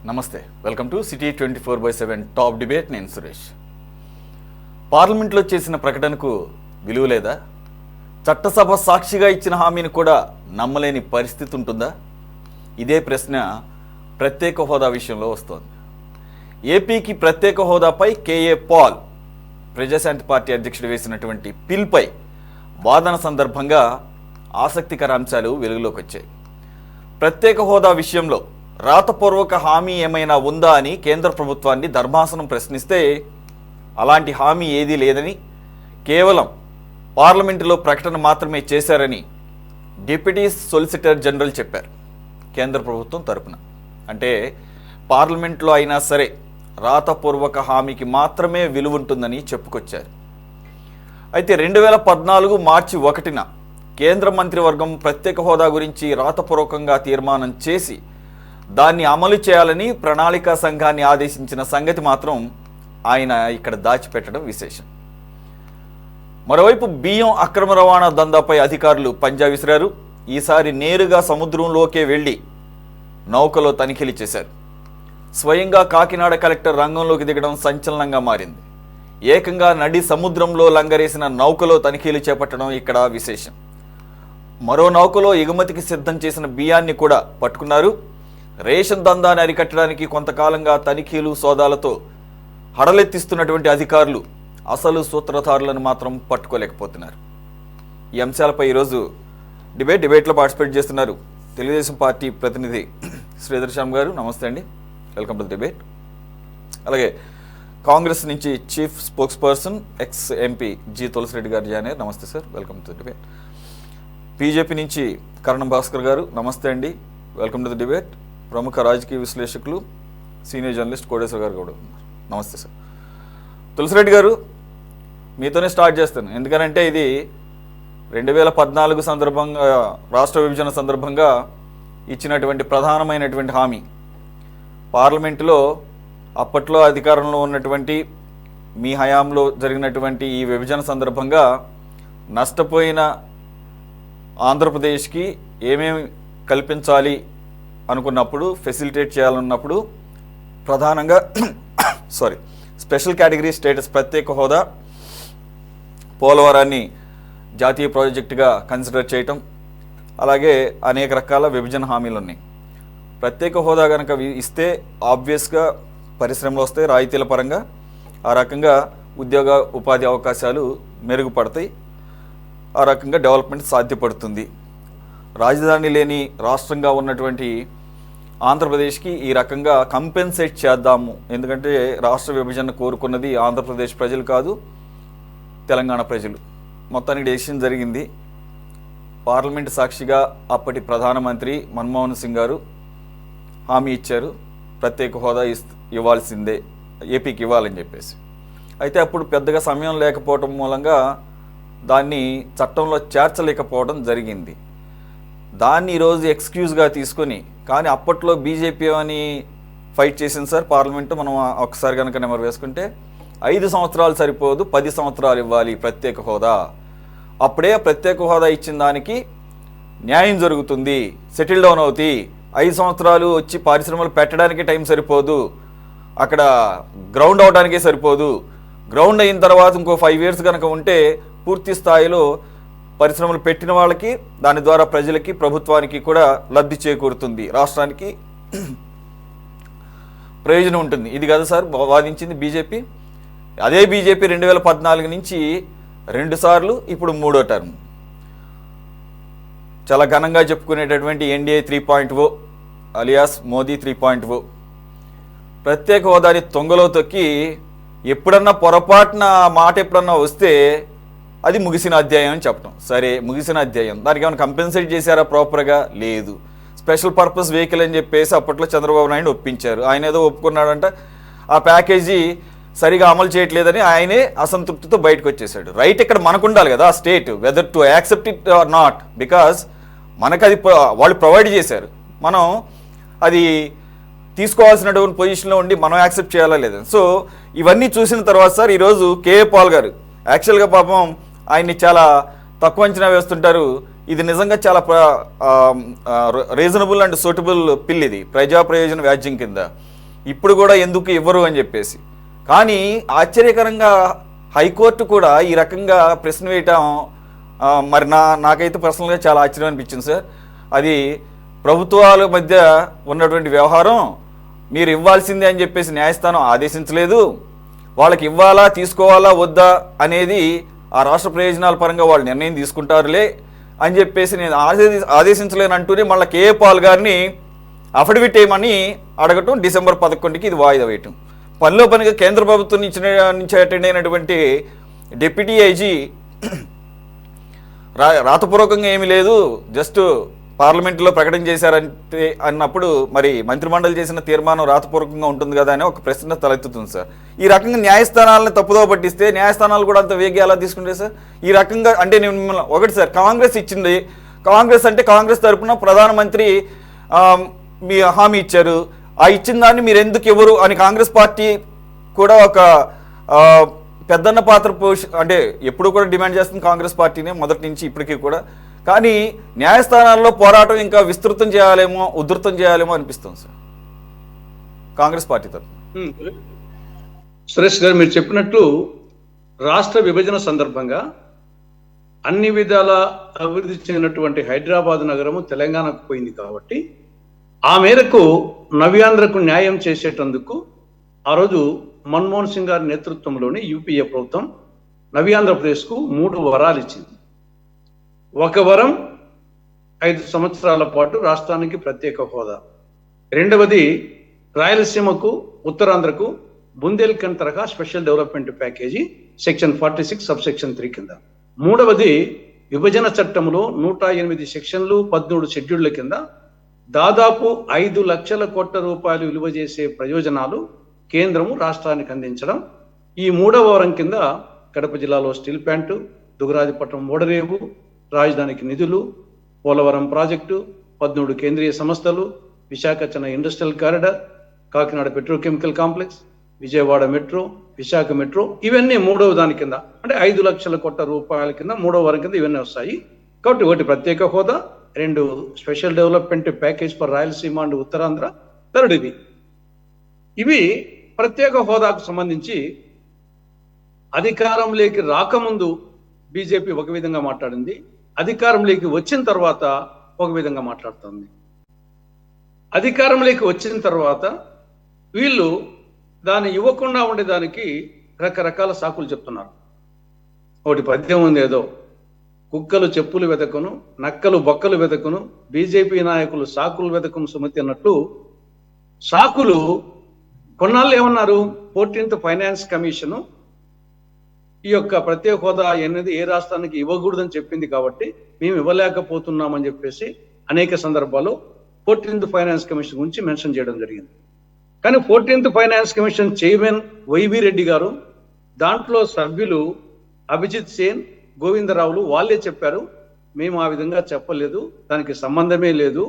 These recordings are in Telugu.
నమస్తే, welcome to city 24/7 top debate. నేను సురేష్. పార్లమెంట్లో చేసిన ప్రకటనకు విలువ లేదా? చట్టసభ సాక్షిగా ఇచ్చిన హామీని కూడా నమ్మలేని పరిస్థితి ఉంటుందా? ఇదే ప్రశ్న ప్రత్యేక హోదా విషయంలో వస్తోంది. ఏపీకి ప్రత్యేక హోదాపై కేఏ పాల్ ప్రజాశాంతి పార్టీ అధ్యక్షుడు వేసినటువంటి పిల్పై వాదన సందర్భంగా ఆసక్తికర అంశాలు వెలుగులోకి వచ్చాయి. ప్రత్యేక హోదా విషయంలో రాతపూర్వక హామీ ఏమైనా ఉందా అని కేంద్ర ప్రభుత్వాన్ని ధర్మాసనం ప్రశ్నిస్తే అలాంటి హామీ ఏదీ లేదని, కేవలం పార్లమెంటులో ప్రకటన మాత్రమే చేశారని డిప్యూటీ సొలిసిటర్ జనరల్ చెప్పారు కేంద్ర ప్రభుత్వం తరపున. అంటే పార్లమెంట్లో అయినా సరే రాతపూర్వక హామీకి మాత్రమే విలువ ఉంటుందని చెప్పుకొచ్చారు. అయితే 2014 మార్చి 1న కేంద్ర మంత్రివర్గం ప్రత్యేక హోదా గురించి రాతపూర్వకంగా తీర్మానం చేసి దాన్ని అమలు చేయాలని ప్రణాళికా సంఘాన్ని ఆదేశించిన సంగతి మాత్రం ఆయన ఇక్కడ దాచిపెట్టడం విశేషం. మరోవైపు బియ్యం అక్రమ రవాణా దందాపై అధికారులు పంజా విసిరారు. ఈసారి నేరుగా సముద్రంలోకే వెళ్లి నౌకలో తనిఖీలు చేశారు. స్వయంగా కాకినాడ కలెక్టర్ రంగంలోకి దిగడం సంచలనంగా మారింది. ఏకంగా నడి సముద్రంలో లంగరేసిన నౌకలో తనిఖీలు చేపట్టడం ఇక్కడ విశేషం. మరో నౌకలో ఎగుమతికి సిద్ధం చేసిన బియ్యాన్ని కూడా పట్టుకున్నారు. రేషన్ దందాన్ని అరికట్టడానికి కొంతకాలంగా తనిఖీలు సోదాలతో హడలెత్తిస్తున్నటువంటి అధికారులు అసలు సూత్రధారులను మాత్రం పట్టుకోలేకపోతున్నారు. ఈ అంశాలపై ఈరోజు డిబేట్లో పార్టిసిపేట్ చేస్తున్నారు తెలుగుదేశం పార్టీ ప్రతినిధి శ్రీధర్ శ్యామ్ గారు. నమస్తే అండి, వెల్కమ్ టు డిబేట్. అలాగే కాంగ్రెస్ నుంచి chief spokesperson ex MP G Tulasi Reddy గారు జాయిన్ అయ్యారు. నమస్తే sir, welcome to debate. BJP నుంచి కరణం భాస్కర్ గారు. నమస్తే అండి, వెల్కమ్ టు ది డిబేట్. ప్రముఖ రాజకీయ విశ్లేషకులు సీనియర్ జర్నలిస్ట్ కోటేశ్వర గారు కూడా ఉన్నారు. నమస్తే సార్. తులసిరెడ్డి గారు, మీతోనే స్టార్ట్ చేస్తాను. ఎందుకనంటే ఇది 2014 సందర్భంగా, రాష్ట్ర విభజన సందర్భంగా ఇచ్చినటువంటి ప్రధానమైనటువంటి హామీ. పార్లమెంటులో అప్పట్లో అధికారంలో ఉన్నటువంటి మీ హయాంలో జరిగినటువంటి ఈ విభజన సందర్భంగా నష్టపోయిన ఆంధ్రప్రదేశ్కి ఏమేమి కల్పించాలి అనుకున్నప్పుడు, ఫెసిలిటేట్ చేయాలన్నప్పుడు ప్రధానంగా స్పెషల్ కేటగిరీ స్టేటస్, ప్రత్యేక హోదా, పోలవరాన్ని జాతీయ ప్రాజెక్టుగా కన్సిడర్ చేయటం, అలాగే అనేక రకాల విభజన హామీలు ఉన్నాయి. ప్రత్యేక హోదా కనుక ఇస్తే ఆబ్వియస్గా పరిశ్రమలు వస్తాయి, రాయితీల పరంగా ఆ రకంగా ఉద్యోగ ఉపాధి అవకాశాలు మెరుగుపడతాయి, ఆ రకంగా డెవలప్మెంట్ సాధ్యపడుతుంది. రాజధాని లేని రాష్ట్రంగా ఉన్నటువంటి ఆంధ్రప్రదేశ్కి ఈ రకంగా కంపెన్సేట్ చేద్దాము. ఎందుకంటే రాష్ట్ర విభజన కోరుకున్నది ఆంధ్రప్రదేశ్ ప్రజలు కాదు, తెలంగాణ ప్రజలు. మొత్తానికి డెసిషన్ జరిగింది. పార్లమెంటు సాక్షిగా అప్పటి ప్రధానమంత్రి మన్మోహన్ సింగ్ గారు హామీ ఇచ్చారు, ప్రత్యేక హోదా ఇవ్వాల్సిందే, ఏపీకి ఇవ్వాలని చెప్పేసి. అయితే అప్పుడు పెద్దగా సమయం లేకపోవడం మూలంగా దాన్ని చట్టంలో చేర్చలేకపోవడం జరిగింది. దాన్ని ఈరోజు ఎక్స్క్యూజ్గా తీసుకొని, కానీ అప్పట్లో బీజేపీ అని ఫైట్ చేసింది సార్ పార్లమెంటు. మనం ఒకసారి కనుక నెంబర్ వేసుకుంటే 5 సంవత్సరాలు సరిపోదు, 10 సంవత్సరాలు ఇవ్వాలి ప్రత్యేక హోదా. అప్పుడే ప్రత్యేక హోదా ఇచ్చిన దానికి న్యాయం జరుగుతుంది, సెటిల్ డౌన్ అవుతాయి. 5 సంవత్సరాలు వచ్చి పరిశ్రమలు పెట్టడానికి టైం సరిపోదు, అక్కడ గ్రౌండ్ అవడానికే సరిపోదు. గ్రౌండ్ అయిన తర్వాత ఇంకో 5 years కనుక ఉంటే పూర్తి స్థాయిలో పరిశ్రమలు పెట్టిన వాళ్ళకి, దాని ద్వారా ప్రజలకి, ప్రభుత్వానికి కూడా లబ్ధి చేకూరుతుంది, రాష్ట్రానికి ప్రయోజనం ఉంటుంది. ఇది కదా సార్ వాదించింది బీజేపీ. అదే బీజేపీ 2014 నుంచి 2 సార్లు, ఇప్పుడు 3వ టర్మ్ చాలా ఘనంగా చెప్పుకునేటటువంటి ఎన్డీఏ 3.0 అలియాస్ మోదీ 3.0 ప్రత్యేక హోదాని తొంగలో తొక్కి ఎప్పుడన్నా పొరపాటున మాట ఎప్పుడన్నా వస్తే అది ముగిసిన అధ్యాయం అని చెప్పడం. సరే, ముగిసిన అధ్యాయం, దానికి ఏమైనా కంపెన్సేట్ చేశారా ప్రాపర్గా? లేదు. స్పెషల్ పర్పస్ వెహికల్ అని చెప్పేసి అప్పట్లో చంద్రబాబు నాయుడు ఒప్పించారు. ఆయన ఏదో ఒప్పుకున్నాడంట, ఆ ప్యాకేజీ సరిగా అమలు చేయట్లేదని ఆయనే అసంతృప్తితో బయటకు వచ్చేసాడు. రైట్ ఇక్కడ మనకు ఉండాలి కదా, state whether to accept it or not, because మనకు అది వాళ్ళు ప్రొవైడ్ చేశారు, మనం అది తీసుకోవాల్సినటువంటి పొజిషన్లో ఉండి మనం యాక్సెప్ట్ చేయాలా లేదా. సో ఇవన్నీ చూసిన తర్వాత సార్ ఈరోజు కేఏ పాల్ గారు యాక్చువల్గా పాపం ఆయన్ని చాలా తక్కువ అంచనా వేస్తుంటారు. ఇది నిజంగా చాలా రీజనబుల్ అండ్ సూటబుల్ పిల్, ఇది ప్రజా ప్రయోజన వ్యాజ్యం కింద. ఇప్పుడు కూడా ఎందుకు ఇవ్వరు అని చెప్పేసి. కానీ ఆశ్చర్యకరంగా హైకోర్టు కూడా ఈ రకంగా ప్రశ్న వేయటం మరి నాకైతే పర్సనల్గా చాలా ఆశ్చర్యం అనిపించింది సార్. అది ప్రభుత్వాల మధ్య ఉన్నటువంటి వ్యవహారం, మీరు ఇవ్వాల్సిందే అని చెప్పేసి న్యాయస్థానం ఆదేశించలేదు. వాళ్ళకి ఇవ్వాలా తీసుకోవాలా వద్దా అనేది ఆ రాష్ట్ర ప్రయోజనాల పరంగా వాళ్ళు నిర్ణయం తీసుకుంటారులే అని చెప్పేసి నేను ఆదేశించలేనంటూనే మళ్ళీ కేఏ పాల్ గారిని అఫిడవిట్ వేయమని అడగటం, డిసెంబర్ 11కి ఇది వాయిదా వేయటం. పనిలో పనిగా కేంద్ర ప్రభుత్వం నుంచి అటెండ్ అయినటువంటి డిప్యూటీ ఐజీ రాతపూర్వకంగా ఏమీ లేదు, జస్ట్ పార్లమెంట్లో ప్రకటన చేశారంటే అన్నప్పుడు మరి మంత్రిమండలి చేసిన తీర్మానం రాతపూర్వకంగా ఉంటుంది కదా అని ఒక ప్రశ్న తలెత్తుతుంది సార్. ఈ రకంగా న్యాయస్థానాలను తప్పుదో పట్టిస్తే న్యాయస్థానాలు కూడా అంత వేగి ఎలా తీసుకుంటే సార్? ఈ రకంగా అంటే నేను మిమ్మల్ని ఒకటి సార్, కాంగ్రెస్ ఇచ్చింది, కాంగ్రెస్ అంటే కాంగ్రెస్ తరఫున ప్రధానమంత్రి మీ హామీ ఇచ్చారు, ఆ ఇచ్చిన దాన్ని మీరు ఎందుకు ఇవ్వరు అని కాంగ్రెస్ పార్టీ కూడా ఒక పెద్దన్న పాత్ర అంటే ఎప్పుడు కూడా డిమాండ్ చేస్తుంది కాంగ్రెస్ పార్టీనే మొదటి నుంచి ఇప్పటికీ కూడా. కానీ న్యాయస్థానాల్లో పోరాటం ఇంకా విస్తృతం చేయాలేమో, ఉధృతం చేయాలేమో అనిపిస్తుంది సార్ కాంగ్రెస్ పార్టీ తరఫున. సురేష్ గారు, మీరు చెప్పినట్లు రాష్ట్ర విభజన సందర్భంగా అన్ని విధాల అభివృద్ధి చెందినటువంటి హైదరాబాద్ నగరము తెలంగాణకు పోయింది కాబట్టి ఆ మేరకు నవ్యాంధ్రకు న్యాయం చేసేటందుకు ఆ రోజు మన్మోహన్ సింగ్ గారి నేతృత్వంలోని యూపీఏ ప్రభుత్వం నవ్యాంధ్రప్రదేశ్కు 3 వరాలు ఇచ్చింది. ఒక వరం 5 సంవత్సరాల పాటు రాష్ట్రానికి ప్రత్యేక హోదా, రెండవది రాయలసీమకు ఉత్తరాంధ్రకు బుందేల్ఖండ్ తరహా special development package section 46 subsection 3 కింద, మూడవది విభజన చట్టంలో 108 సెక్షన్లు 13 షెడ్యూళ్ల కింద దాదాపు 5 లక్షల కోట్ల రూపాయలు విలువ చేసే ప్రయోజనాలు కేంద్రము రాష్ట్రానికి అందించడం. ఈ 3వ వరం కింద కడప జిల్లాలో స్టీల్ ప్లాంటు, దుగరాజపట్నం ఓడరేవు, రాజధానికి నిధులు, పోలవరం ప్రాజెక్టు, 13 కేంద్రీయ సంస్థలు, Visakha Chennai industrial corridor, Kakinada petrochemical complex, Vijayawada metro, Visakha metro, ఇవన్నీ 3వ దాని కింద, అంటే 5 లక్షల కోట్ల రూపాయల కింద 3వ వరం కింద ఇవన్నీ వస్తాయి. కాబట్టి ఒకటి ప్రత్యేక హోదా, 2 special development package for Rayalaseema and Uttarandhra, third ఇవి ప్రత్యేక హోదాకు సంబంధించి అధికారంలోకి రాకముందు బీజేపీ ఒక విధంగా మాట్లాడింది, అధికారంలోకి వచ్చిన తర్వాత ఒక విధంగా మాట్లాడుతుంది. అధికారంలోకి వచ్చిన తర్వాత వీళ్ళు దాన్ని ఇవ్వకుండా ఉండేదానికి రకరకాల సాకులు చెప్తున్నారు. ఒకటి పద్యం ఉంది, ఏదో కుక్కలు చెప్పులు వెతకును, నక్కలు బొక్కలు వెతకును, బీజేపీ నాయకులు సాకులు వెతకును సుమతి అన్నట్టు సాకులు. కొన్నాళ్ళు ఏమన్నారు, 14th ఫైనాన్స్ కమిషను ఈ యొక్క ప్రత్యేక హోదా అనేది ఏ రాష్ట్రానికి ఇవ్వకూడదని చెప్పింది కాబట్టి మేము ఇవ్వలేకపోతున్నామని చెప్పేసి అనేక సందర్భాల్లో 14th ఫైనాన్స్ కమిషన్ గురించి మెన్షన్ చేయడం జరిగింది. కానీ 14th finance commission chairman YV Reddy గారు, దాంట్లో సభ్యులు అభిజిత్ సేన్, గోవిందరావులు వాళ్ళే చెప్పారు, మేము ఆ విధంగా చెప్పలేదు, దానికి సంబంధమే లేదు,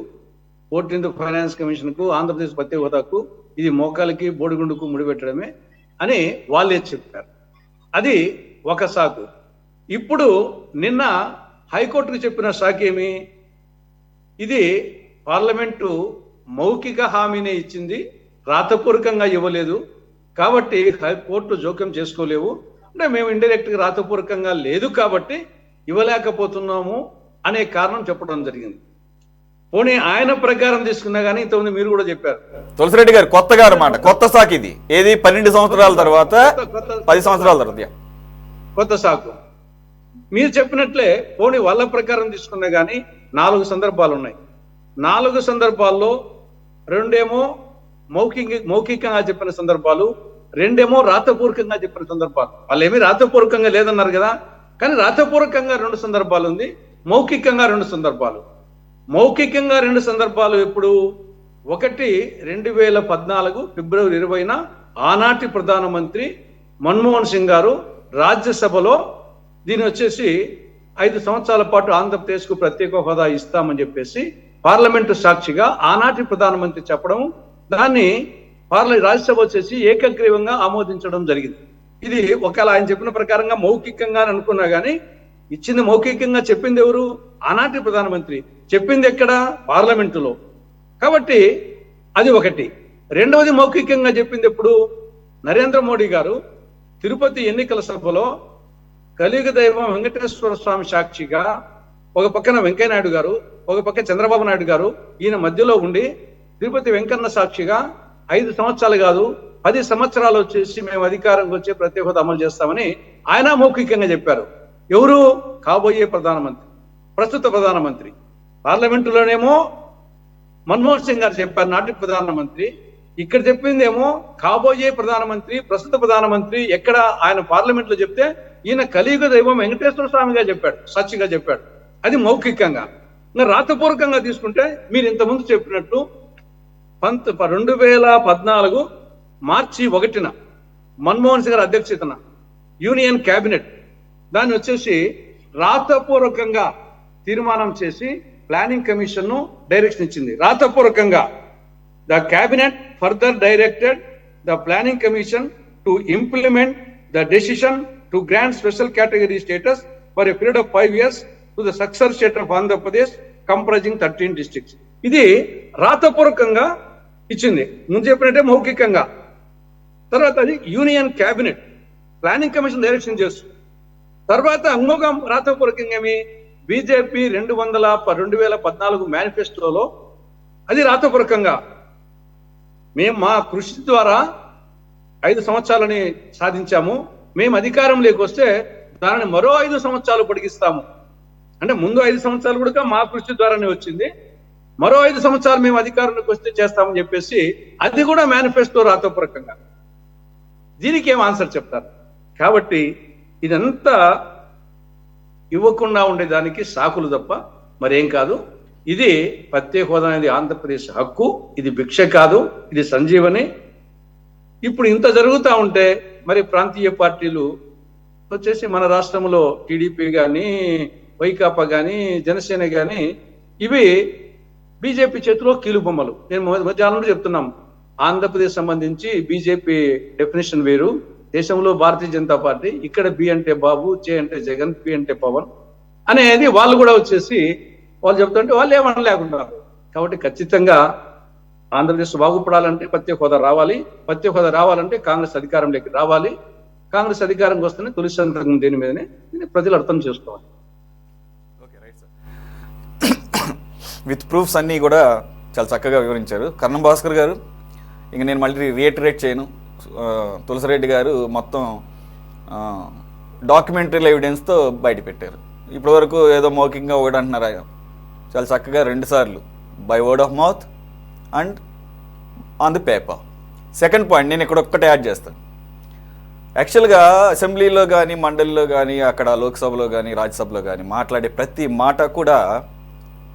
14th ఫైనాన్స్ కమిషన్కు ఆంధ్రప్రదేశ్ ప్రత్యేక హోదాకు ఇది మోకాలకి బోడిగుండుకు ముడిపెట్టడమే అని వాళ్ళే చెప్పారు. అది ఒక సాకు. ఇప్పుడు నిన్న హైకోర్టుకు చెప్పిన సాకు ఏమి, ఇది పార్లమెంటు మౌఖిక హామీనే ఇచ్చింది, రాతపూర్వకంగా ఇవ్వలేదు, కాబట్టి హైకోర్టు జోక్యం చేసుకోలేవు, అంటే మేము ఇండైరెక్ట్గా రాతపూర్వకంగా లేదు కాబట్టి ఇవ్వలేకపోతున్నాము అనే కారణం చెప్పడం జరిగింది. పోనీ ఆయన ప్రకారం తీసుకున్నా కానీ ఇంతకుముందు మీరు కూడా చెప్పారు తులసిరెడ్డి గారు, కొత్తగా అన్నమాట, కొత్త సాకు ఇది. ఏది 12 సంవత్సరాల తర్వాత 10 సంవత్సరాల తర్వాత కొత్త సాకు. మీరు చెప్పినట్లే పోనీ వాళ్ళ ప్రకారం తీసుకున్నా కానీ 4 సందర్భాలు ఉన్నాయి. 4 సందర్భాల్లో 2 మౌఖికంగా చెప్పిన సందర్భాలు, 2 రాతపూర్వకంగా చెప్పిన సందర్భాలు. వాళ్ళు ఏమీ రాతపూర్వకంగా లేదన్నారు కదా, కానీ రాతపూర్వకంగా 2 సందర్భాలు ఉంది, మౌఖికంగా 2 సందర్భాలు. మౌఖికంగా 2 సందర్భాలు ఎప్పుడు, ఒకటి 2014 ఫిబ్రవరి 20న ఆనాటి ప్రధానమంత్రి మన్మోహన్ సింగ్ గారు రాజ్యసభలో దీని వచ్చేసి 5 సంవత్సరాల పాటు ఆంధ్రప్రదేశ్కు ప్రత్యేక హోదా ఇస్తామని చెప్పేసి పార్లమెంటు సాక్షిగా ఆనాటి ప్రధానమంత్రి చెప్పడం, దాన్ని రాజ్యసభ వచ్చేసి ఏకగ్రీవంగా ఆమోదించడం జరిగింది. ఇది ఒకవేళ ఆయన చెప్పిన ప్రకారంగా మౌఖికంగా అనుకున్నా కానీ, ఇచ్చింది మౌఖికంగా చెప్పింది ఎవరు, ఆనాటి ప్రధానమంత్రి చెప్పింది ఎక్కడ? పార్లమెంటులో. కాబట్టి అది ఒకటి. రెండవది మౌఖికంగా చెప్పింది ఎప్పుడు? నరేంద్ర మోడీ గారు తిరుపతి ఎన్నికల సభలో కలియుగ దైవం వెంకటేశ్వర స్వామి సాక్షిగా ఒక పక్కన వెంకయ్యనాయుడు గారు, ఒక పక్క చంద్రబాబు నాయుడు గారు, ఈయన మధ్యలో ఉండి తిరుపతి వెంకన్న సాక్షిగా 5 సంవత్సరాలు కాదు 10 సంవత్సరాలు వచ్చేసి మేము అధికారంకి వచ్చే ప్రత్యేక హోదా అమలు చేస్తామని ఆయన మౌఖికంగా చెప్పారు. ఎవరు? కాబోయే ప్రధానమంత్రి, ప్రస్తుత ప్రధానమంత్రి. పార్లమెంటులోనేమో మన్మోహన్ సింగ్ గారు చెప్పారు, నాటి ప్రధానమంత్రి. ఇక్కడ చెప్పిందేమో కాబోయే ప్రధానమంత్రి, ప్రస్తుత ప్రధానమంత్రి. ఎక్కడ? ఆయన పార్లమెంట్ లో చెప్తే ఈయన కలియుగ దైవం వెంకటేశ్వర స్వామిగా చెప్పాడు, సాక్షిగా చెప్పాడు. అది మౌఖికంగా. ఇంకా రాతపూర్వకంగా తీసుకుంటే మీరు ఇంతకుముందు చెప్పినట్టు 2014 మార్చి 1న మన్మోహన్ సింగ్ గారి అధ్యక్షతన యూనియన్ క్యాబినెట్ దాన్ని వచ్చేసి రాతపూర్వకంగా తీర్మానం చేసి ప్లానింగ్ కమిషన్ ను డైరెక్షన్ ఇచ్చింది. రాతపూర్వకంగా the cabinet further directed the planning commission to implement the decision to grant special category status for a period of 5 years to the successor state of Andhra Pradesh comprising 13 districts. ఇది రాతపూర్వకంగా ఇచ్చింది. ముందు చెప్పినట్టే మౌఖికంగా. తర్వాత అది union cabinet planning commission direction చేస్తుంది. తర్వాత ఇంకొక రాతపూర్వకంగా ఏమి? బీజేపీ 2014 మేనిఫెస్టోలో అది రాతపూర్వకంగా మేము మా కృషి ద్వారా 5 సంవత్సరాలని సాధించాము, మేము అధికారంలోకి వస్తే దానిని మరో 5 సంవత్సరాలు పొడిగిస్తాము. అంటే ముందు 5 సంవత్సరాలు కూడా మా కృషి ద్వారానే వచ్చింది, మరో 5 సంవత్సరాలు మేము అధికారంలోకి వస్తే చేస్తామని చెప్పేసి అది కూడా మేనిఫెస్టో రాతపూర్వకంగా. దీనికి ఏం ఆన్సర్ చెప్తారు? కాబట్టి ఇదంతా ఇవ్వకుండా ఉండేదానికి సాకులు తప్ప మరేం కాదు. ఇది ప్రత్యేక హోదా అనేది ఆంధ్రప్రదేశ్ హక్కు, ఇది భిక్ష కాదు, ఇది సంజీవని. ఇప్పుడు ఇంత జరుగుతూ ఉంటే మరి ప్రాంతీయ పార్టీలు వచ్చేసి మన రాష్ట్రంలో టీడీపీ కానీ, వైకాపా కానీ, జనసేన కానీ ఇవి బీజేపీ చేతిలో కీలుబొమ్మలు. నేను మధ్యాహ్నం చెప్తున్నాం, ఆంధ్రప్రదేశ్ సంబంధించి బీజేపీ డెఫినేషన్ వేరు, దేశంలో భారతీయ జనతా పార్టీ. ఇక్కడ బి అంటే బాబు, జే అంటే జగన్, పి అంటే పవన్ అనేది వాళ్ళు కూడా వచ్చేసి వాళ్ళు చెప్తుంటే వాళ్ళు ఏమన్నా లేకుండా. కాబట్టి ఖచ్చితంగా ఆంధ్రప్రదేశ్ బాగుపడాలంటే ప్రత్యేక హోదా రావాలి, ప్రత్యేక హోదా రావాలంటే కాంగ్రెస్ అధికారంలోకి రావాలి. కాంగ్రెస్ అధికారంకి వస్తేనే తొలి సంతకం దేని మీదనే ప్రజలు అర్థం చేసుకోవాలి. విత్ ప్రూఫ్స్ అన్నీ కూడా చాలా చక్కగా వివరించారు కర్ణం భాస్కర్ గారు. ఇంక నేను మళ్ళీ రియేటరేట్ చేయను. తులసిరెడ్డి గారు మొత్తం డాక్యుమెంటరీ ఎవిడెన్స్తో బయట పెట్టారు. ఇప్పటివరకు ఏదో మౌఖికంగా ఒకటి అంటున్నారు, చాలా చక్కగా 2 సార్లు by word of mouth and on the paper. Second point నేను ఇక్కడ ఒక్కటే యాడ్ చేస్తాను. యాక్చువల్గా అసెంబ్లీలో కానీ, మండలిలో కానీ, అక్కడ లోక్సభలో కానీ, రాజ్యసభలో కానీ మాట్లాడే ప్రతి మాట కూడా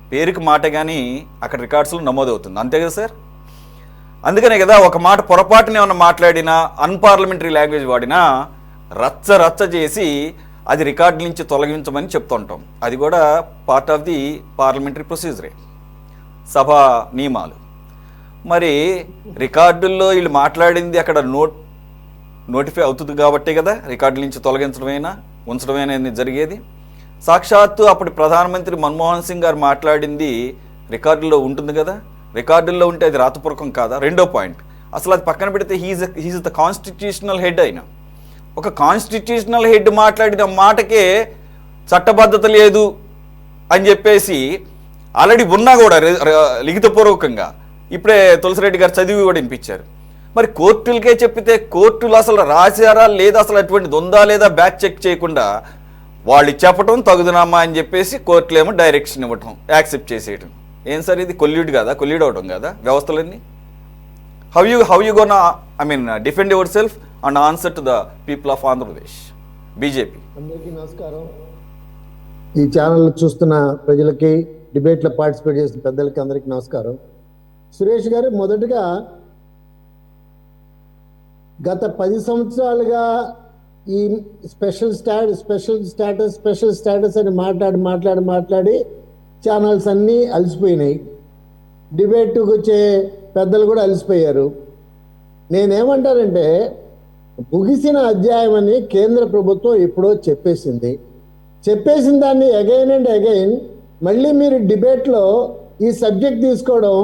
పేరుకి మాట కానీ అక్కడ రికార్డ్స్లో నమోదవుతుంది. అంతే కదా సార్? అందుకనే కదా ఒక మాట పొరపాటున ఏమన్నా మాట్లాడినా, అన్పార్లమెంటరీ లాంగ్వేజ్ వాడినా రచ్చ రచ్చ చేసి అది రికార్డు నుంచి తొలగించమని చెప్తుంటాం. అది కూడా పార్ట్ ఆఫ్ ది పార్లమెంటరీ ప్రొసీజరే, సభా నియమాలు. మరి రికార్డుల్లో వీళ్ళు మాట్లాడింది అక్కడ నోటిఫై అవుతుంది కాబట్టే కదా రికార్డుల నుంచి తొలగించడమైనా ఉంచడమైనా జరిగేది. సాక్షాత్తు అప్పటి ప్రధానమంత్రి మన్మోహన్ సింగ్ గారు మాట్లాడింది రికార్డుల్లో ఉంటుంది కదా, రికార్డుల్లో ఉంటే అది రాతపూర్వకం కాదా? రెండో పాయింట్, అసలు అది పక్కన పెడితే హీఈస్ ద కాన్స్టిట్యూషనల్ హెడ్. అయినా ఒక కాన్స్టిట్యూషనల్ హెడ్ మాట్లాడిన మాటకే చట్టబద్ధత లేదు అని చెప్పేసి ఆల్రెడీ ఉన్నా కూడా లిఖితపూర్వకంగా ఇప్పుడే తులసిరెడ్డి గారు చదివి కూడా వినిపించారు. మరి కోర్టులకే చెప్పితే కోర్టులు అసలు రాశారా లేదా, అసలు అటువంటిది ఉందా లేదా బ్యాక్ చెక్ చేయకుండా వాళ్ళు చెప్పటం తగుదనామా అని చెప్పేసి కోర్టులు ఏమో డైరెక్షన్ ఇవ్వటం, యాక్సెప్ట్ చేసేయటం. ఏం సార్ ఇది? కొల్లీడ్ అవడం కదా వ్యవస్థలన్నీ. How you gonna defend yourself and answer to the people of Andhra Pradesh BJP? అందరికీ నమస్కారం. ఈ ఛానల్ చూస్తున్న ప్రజలకి, డిబేట్లో పార్టిసిపేట్ చేసిన పెద్దలకి అందరికీ నమస్కారం. సురేష్ గారు, మొదటగా గత 10 సంవత్సరాలుగా ఈ స్పెషల్ స్టేటస్ అని మాట్లాడి ఛానల్స్ అన్నీ అలసిపోయినాయి. డిబేట్కి వచ్చే పెద్దలు కూడా అలసిపోయారు. నేనేమంటానంటే, ముగిసిన అధ్యాయం అని కేంద్ర ప్రభుత్వం ఎప్పుడో చెప్పేసిన దాన్ని అగైన్ అండ్ అగైన్ మళ్ళీ మీరు డిబేట్లో ఈ సబ్జెక్ట్ తీసుకోవడం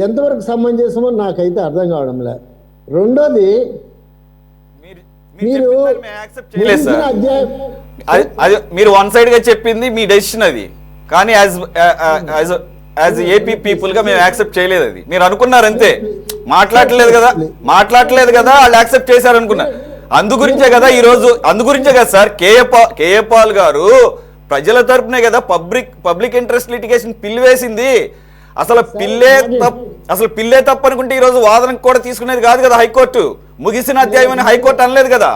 ఎంతవరకు సమంజసమో నాకైతే అర్థం కావడం లేదు. రెండోది, మీరు చేయలేదు సార్. అది మీరు వన్ సైడ్ గా చెప్పింది మీ డెసిషన్ అది, కానీ యాజ్ ఏపీ పీపుల్ గా మేము యాక్సెప్ట్ చేయలేదు. అది మీరు అనుకున్నారు అంతే, మాట్లాడలేదు కదా వాళ్ళు యాక్సెప్ట్ చేశారు అనుకున్నారు. అందుగురించే కదా సార్ కేఏ పాల్ గారు ప్రజల తరపునే కదా పబ్లిక్ ఇంట్రెస్ట్ లిటిగేషన్ పిల్ వేసింది. అసలు పిల్లే తప్పు అనుకుంటే ఈ రోజు వాదనకు కూడా తీసుకునేది కాదు కదా హైకోర్టు. ముగిసిన అధ్యాయం అని హైకోర్టు అనలేదు కదా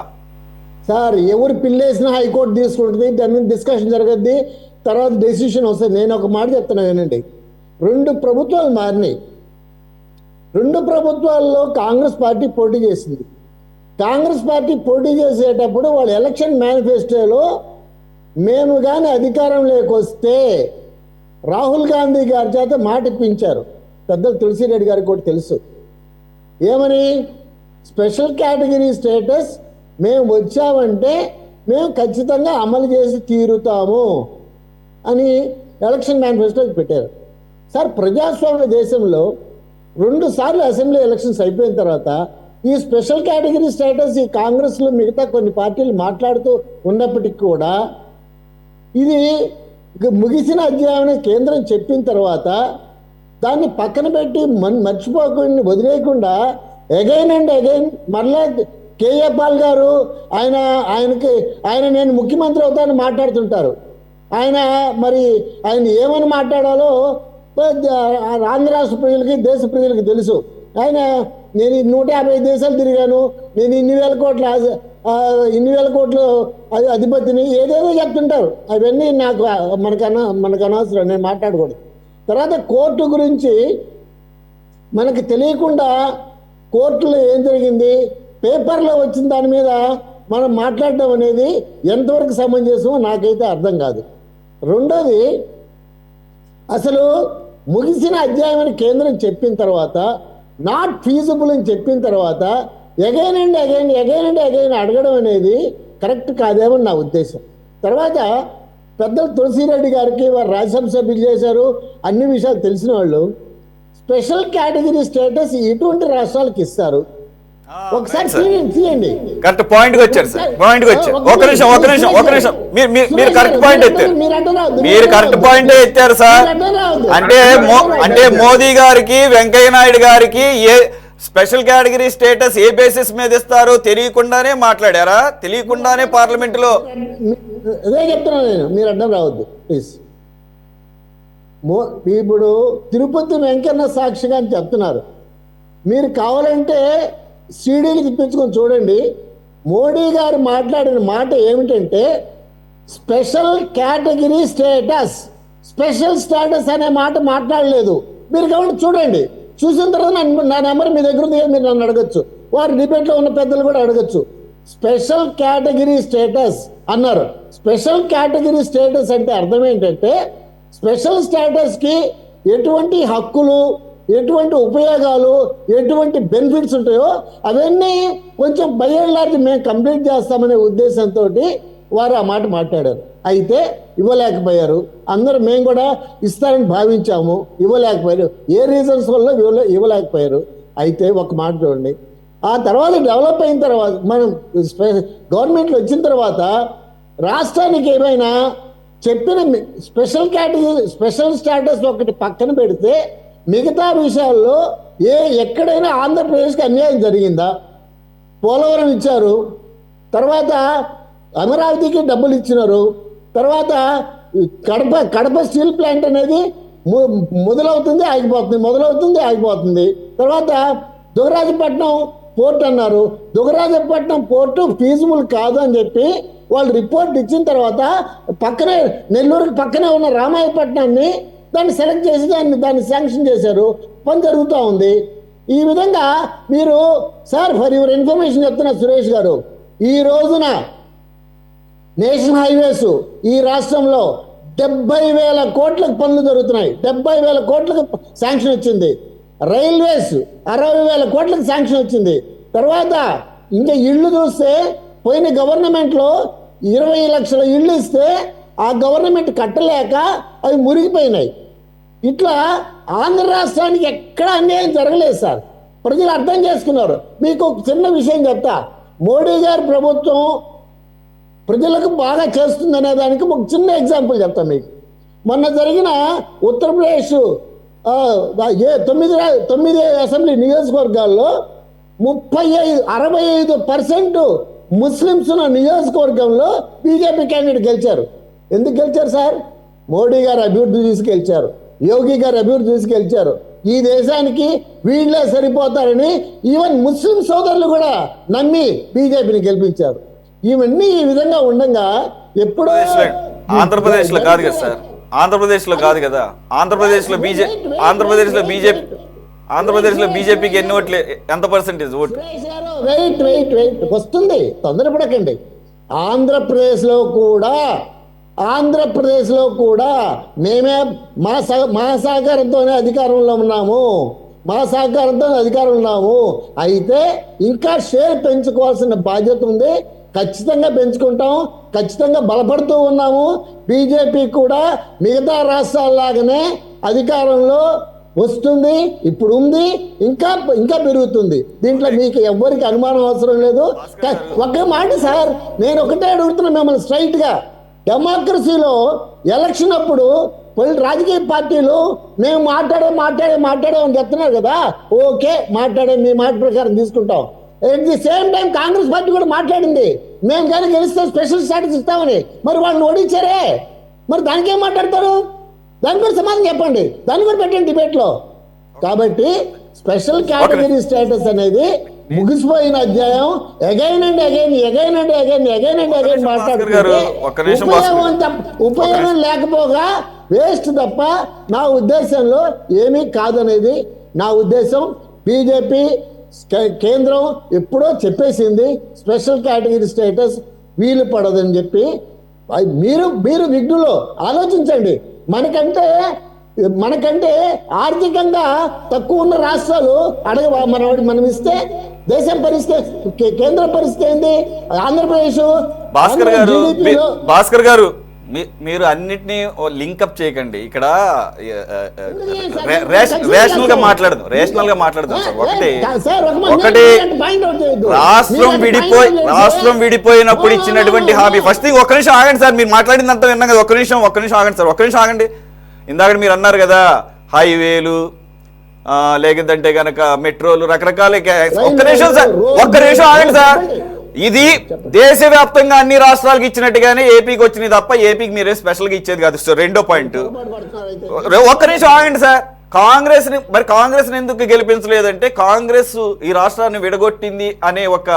సార్. ఎవరు పిల్లేసినా హైకోర్టు తీసుకుంటుంది, దాని మీద డిస్కషన్ జరగద్ది, తర్వాత డెసిషన్ వస్తుంది. నేను ఒక మాట చెప్తున్నా వినండి. 2 ప్రభుత్వాలు మారినాయి. 2 ప్రభుత్వాల్లో కాంగ్రెస్ పార్టీ పోటీ చేసింది. కాంగ్రెస్ పార్టీ పోటీ చేసేటప్పుడు వాళ్ళ ఎలక్షన్ మేనిఫెస్టోలో మేము కానీ అధికారంలోకి వస్తే రాహుల్ గాంధీ గారి చేత మాట ఇప్పించారు. పెద్దలు తులసిరెడ్డి గారికి కూడా తెలుసు. ఏమని? స్పెషల్ కేటగిరీ స్టేటస్ మేము వచ్చామంటే మేము ఖచ్చితంగా అమలు చేసి తీరుతాము అని ఎలక్షన్ మేనిఫెస్టోకి పెట్టారు. సార్, ప్రజాస్వామ్య దేశంలో 2 సార్లు అసెంబ్లీ ఎలక్షన్స్ అయిపోయిన తర్వాత ఈ స్పెషల్ కేటగిరీ స్టేటస్ ఈ కాంగ్రెస్లో మిగతా కొన్ని పార్టీలు మాట్లాడుతూ ఉన్నప్పటికీ కూడా ఇది ముగిసిన అధ్యాయం కేంద్రం చెప్పిన తర్వాత దాన్ని పక్కన పెట్టి మర్చిపోకుండా వదిలేయకుండా అగైన్ అండ్ అగైన్ మరలా కేఏ పాల్ గారు ఆయన నేను ముఖ్యమంత్రి అవుతానని మాట్లాడుతుంటారు. ఆయన ఏమని మాట్లాడాలో ఆంధ్ర రాష్ట్ర ప్రజలకి దేశ ప్రజలకి తెలుసు. నేను 150 దేశాలు తిరిగాను, నేను ఇన్ని వేల కోట్ల అధిపతిని ఏదేదో చెప్తుంటారు. అవన్నీ మనకు అనవసరం, నేను మాట్లాడకూడదు. తర్వాత కోర్టు గురించి మనకు తెలియకుండా కోర్టులో ఏం జరిగింది, పేపర్లో వచ్చిన దాని మీద మనం మాట్లాడడం అనేది ఎంతవరకు సమంజసమో నాకైతే అర్థం కాదు. రెండోది, అసలు ముగిసిన అధ్యాయం అని కేంద్రం చెప్పిన తర్వాత, నాట్ ఫీజిబుల్ అని చెప్పిన తర్వాత అగైన్ అండ్ అగైన్ అడగడం అనేది కరెక్ట్ కాదేమో నా ఉద్దేశం. తర్వాత పెద్దలు తులసిరెడ్డి గారికి వారు రాజ్యసభ సభ్యులు చేశారు, అన్ని విషయాలు తెలిసిన వాళ్ళు. స్పెషల్ కేటగిరీ స్టేటస్ ఎటువంటి రాష్ట్రాలకు ఇస్తారు ఒకసారి తీయండి. కరెక్ట్ పాయింట్ వచ్చారు సార్. ఒక నిమిషం మీరు కరెక్ట్ పాయింట్ ఎత్తారు. మీరు కరెక్ట్ పాయింట్ ఎత్తారు సార్. అంటే మోదీ గారికి వెంకయ్య నాయుడు గారికి ఏ స్పెషల్ కేటగిరీ స్టేటస్ ఏ బేసిస్ మీద ఇస్తారో తెలియకుండానే మాట్లాడారా? తెలియకుండానే పార్లమెంటులో అదే చెప్తున్నా నేను, మీరు అడ్డం రావద్దు ప్లీజ్. ఇప్పుడు తిరుపతి వెంకన్న సాక్షిగా అని చెప్తున్నారు. మీరు కావాలంటే సీడీలు తిప్పించుకొని చూడండి. మోడీ గారు మాట్లాడిన మాట ఏమిటంటే స్పెషల్ కేటగిరీ స్పెషల్ స్టేటస్ అనే మాట మాట్లాడలేదు. మీరు కాబట్టి చూడండి, చూసిన తర్వాత నా నెంబర్ మీ దగ్గర ఉంది, మీరు నన్ను అడగచ్చు, వారి డిబేట్లో ఉన్న పెద్దలు కూడా అడగచ్చు. స్పెషల్ కేటగిరీ స్టేటస్ అన్నారు. స్పెషల్ కేటగిరీ స్టేటస్ అంటే అర్థం ఏంటంటే స్పెషల్ స్టేటస్కి ఎటువంటి హక్కులు, ఎటువంటి ఉపయోగాలు, ఎటువంటి బెనిఫిట్స్ ఉంటాయో అవన్నీ కొంచెం బై అండ్ లార్జ్ మేము కంప్లీట్ చేస్తామనే ఉద్దేశంతో వారు ఆ మాట మాట్లాడారు. అయితే ఇవ్వలేకపోయారు. అందరూ మేము కూడా ఇస్తారని భావించాము, ఇవ్వలేకపోయారు. ఏ రీజన్స్ వల్ల ఇవ్వలేకపోయారు. అయితే ఒక మాట చూడండి, ఆ తర్వాత డెవలప్ అయిన తర్వాత మనం గవర్నమెంట్లో వచ్చిన తర్వాత రాష్ట్రానికి ఏమైనా చెప్పిన స్పెషల్ కేటగిరీ స్పెషల్ స్టేటస్ ఒకటి పక్కన పెడితే మిగతా విషయాల్లో ఎక్కడైనా ఆంధ్రప్రదేశ్కి అన్యాయం జరిగిందా? పోలవరం ఇచ్చారు, తర్వాత అమరావతికి డబ్బులు ఇచ్చినారు, తర్వాత కడప స్టీల్ ప్లాంట్ అనేది మొదలవుతుంది ఆగిపోతుంది. తర్వాత దుగరాజపట్నం పోర్ట్ అన్నారు, దుగరాజపట్నం పోర్టు ఫీజిబుల్ కాదు అని చెప్పి వాళ్ళు రిపోర్ట్ ఇచ్చిన తర్వాత పక్కనే నెల్లూరుకి పక్కనే ఉన్న రామాయపట్నాన్ని దాన్ని సెలెక్ట్ చేసి దాన్ని శాంక్షన్ చేశారు. పని జరుగుతూ ఉంది. ఈ విధంగా మీరు సార్ ఫర్ యువర్ ఇన్ఫర్మేషన్ చెప్తున్నా సురేష్ గారు, ఈ రోజున నేషనల్ హైవేస్ ఈ రాష్ట్రంలో 70,000 కోట్లకు పనులు జరుగుతున్నాయి. 70,000 కోట్లకు శాంక్షన్ వచ్చింది. రైల్వేస్ 60,000 కోట్లకు శాంక్షన్ వచ్చింది. తర్వాత ఇంకా ఇళ్ళు చూస్తే పోయిన గవర్నమెంట్లో 20 లక్షల ఇళ్ళు ఇస్తే ఆ గవర్నమెంట్ కట్టలేక అవి మురిగిపోయినాయి. ఇట్లా ఆంధ్ర రాష్ట్రానికి ఎక్కడ అన్యాయం జరగలేదు సార్. ప్రజలు అర్థం చేసుకున్నారు. మీకు ఒక చిన్న విషయం చెప్తా. మోడీ గారి ప్రభుత్వం ప్రజలకు బాగా చేస్తుందనే దానికి ఒక చిన్న ఎగ్జాంపుల్ చెప్తా మీకు. మొన్న జరిగిన ఉత్తరప్రదేశ్ 9 అసెంబ్లీ నియోజకవర్గాల్లో 65% ముస్లిమ్స్ ఉన్న నియోజకవర్గంలో బీజేపీ క్యాండిడేట్ గెలిచారు. ఎందుకు గెలిచారు సార్? మోడీ గారు అభివృద్ధి తీసుకెళ్చారు, యోగి గారు అభివృద్ధి తీసుకెళ్చారు. ఈ దేశానికి వీళ్ళే సరిపోతారని ఈవెన్ ముస్లిం సోదరులు కూడా నమ్మి బీజేపీని గెలిపించారు. ఇవన్నీ ఈ విధంగా ఉండగా ఎప్పుడో ఆంధ్రప్రదేశ్లో కాదు కదా సార్, ఆంధ్రప్రదేశ్లో కాదు కదా, ఆంధ్రప్రదేశ్లో బీజేపీకి ఎన్ని ఓట్లు, ఎంత పర్సెంటేజ్ ఓటు? వెయిట్ వస్తుంది, తొందరపడకండి. ఆంధ్రప్రదేశ్లో కూడా మేమే మా సహకారంతోనే అధికారంలో ఉన్నాము. అయితే ఇంకా షేర్ పెంచుకోవాల్సిన బాధ్యత ఉంది. ఖచ్చితంగా పెంచుకుంటాం, ఖచ్చితంగా బలపడుతూ ఉన్నాము. బీజేపీ కూడా మిగతా రాష్ట్రాల్లాగానే అధికారంలో వస్తుంది, ఇప్పుడు ఉంది, ఇంకా పెరుగుతుంది. దీంట్లో మీకు ఎవ్వరికి అనుమానం అవసరం లేదు. ఒక్క మాట సార్, నేను ఒకటే అడుగుతున్నా మిమ్మల్ని స్ట్రైట్ గా. డెమోక్రసీలో ఎలక్షన్ అప్పుడు రాజకీయ పార్టీలు మేము మాట్లాడే అని చెప్తున్నారు కదా, ఓకే మాట్లాడే, మీ మాట ప్రకారం తీసుకుంటాం. At the same time Congress party కూడా మాట్లాడింది, మేము కానీ గెలిస్తే స్పెషల్ స్టాటస్ ఇస్తామని. మరి వాళ్ళని ఓడించారే, మరి దానికి ఏం మాట్లాడతారు? దాని కూడా సమాధానం చెప్పండి, దాన్ని కూడా పెట్టండి డిబేట్లో. కాబట్టి స్పెషల్ కేటగిరీ స్టేటస్ అనేది ముగిసిపోయిన అధ్యాయం. ఎగైన్ అండ్ అగైన్ మాట్లాడుతుంటే ఉపయోగం లేకపోగా వేస్ట్ తప్ప నా ఉద్దేశంలో ఏమీ కాదనేది నా ఉద్దేశం. బీజేపీ కేంద్రం ఎప్పుడో చెప్పేసింది స్పెషల్ కేటగిరీ స్టేటస్ వీలు పడదని చెప్పి. మీరు విఘ్నులో ఆలోచించండి. మనకంటే ఆర్థికంగా తక్కువ ఉన్న రాష్ట్రాలు మనం ఇస్తే దేశం పరిస్థితి, కేంద్ర పరిస్థితి ఏంది? ఆంధ్రప్రదేశ్ భాస్కర్ గారు మీరు అన్నిటినీ లింకప్ చేయకండి. ఇక్కడ రేషనల్ గా మాట్లాడదాం సార్. ఒకటి రాష్ట్రం విడిపోయినప్పుడు ఇచ్చినటువంటి హామీ. ఫస్ట్ థింగ్ ఒక్క నిమిషం ఆగండి సార్, మీరు మాట్లాడిందంతా విన్నాం కదా, ఒక్క నిమిషం ఆగండి సార్, ఒక్క నిమిషం ఆగండి. ఇందాక మీరు అన్నారు కదా హైవేలు, లేదంటే కనుక మెట్రోలు, రకరకాల. ఒక్క నిమిషం ఆగండి సార్. ఇది దేశవ్యాప్తంగా అన్ని రాష్ట్రాలకు ఇచ్చినట్టుగానే ఏపీకి వచ్చింది తప్ప ఏపీకి మీరే స్పెషల్గా ఇచ్చేది కాదు. సో రెండో పాయింట్, ఒక్క నిమిషం ఆగండి సార్. కాంగ్రెస్ ఎందుకు గెలిపించలేదంటే కాంగ్రెస్ ఈ రాష్ట్రాన్ని విడగొట్టింది అనే ఒక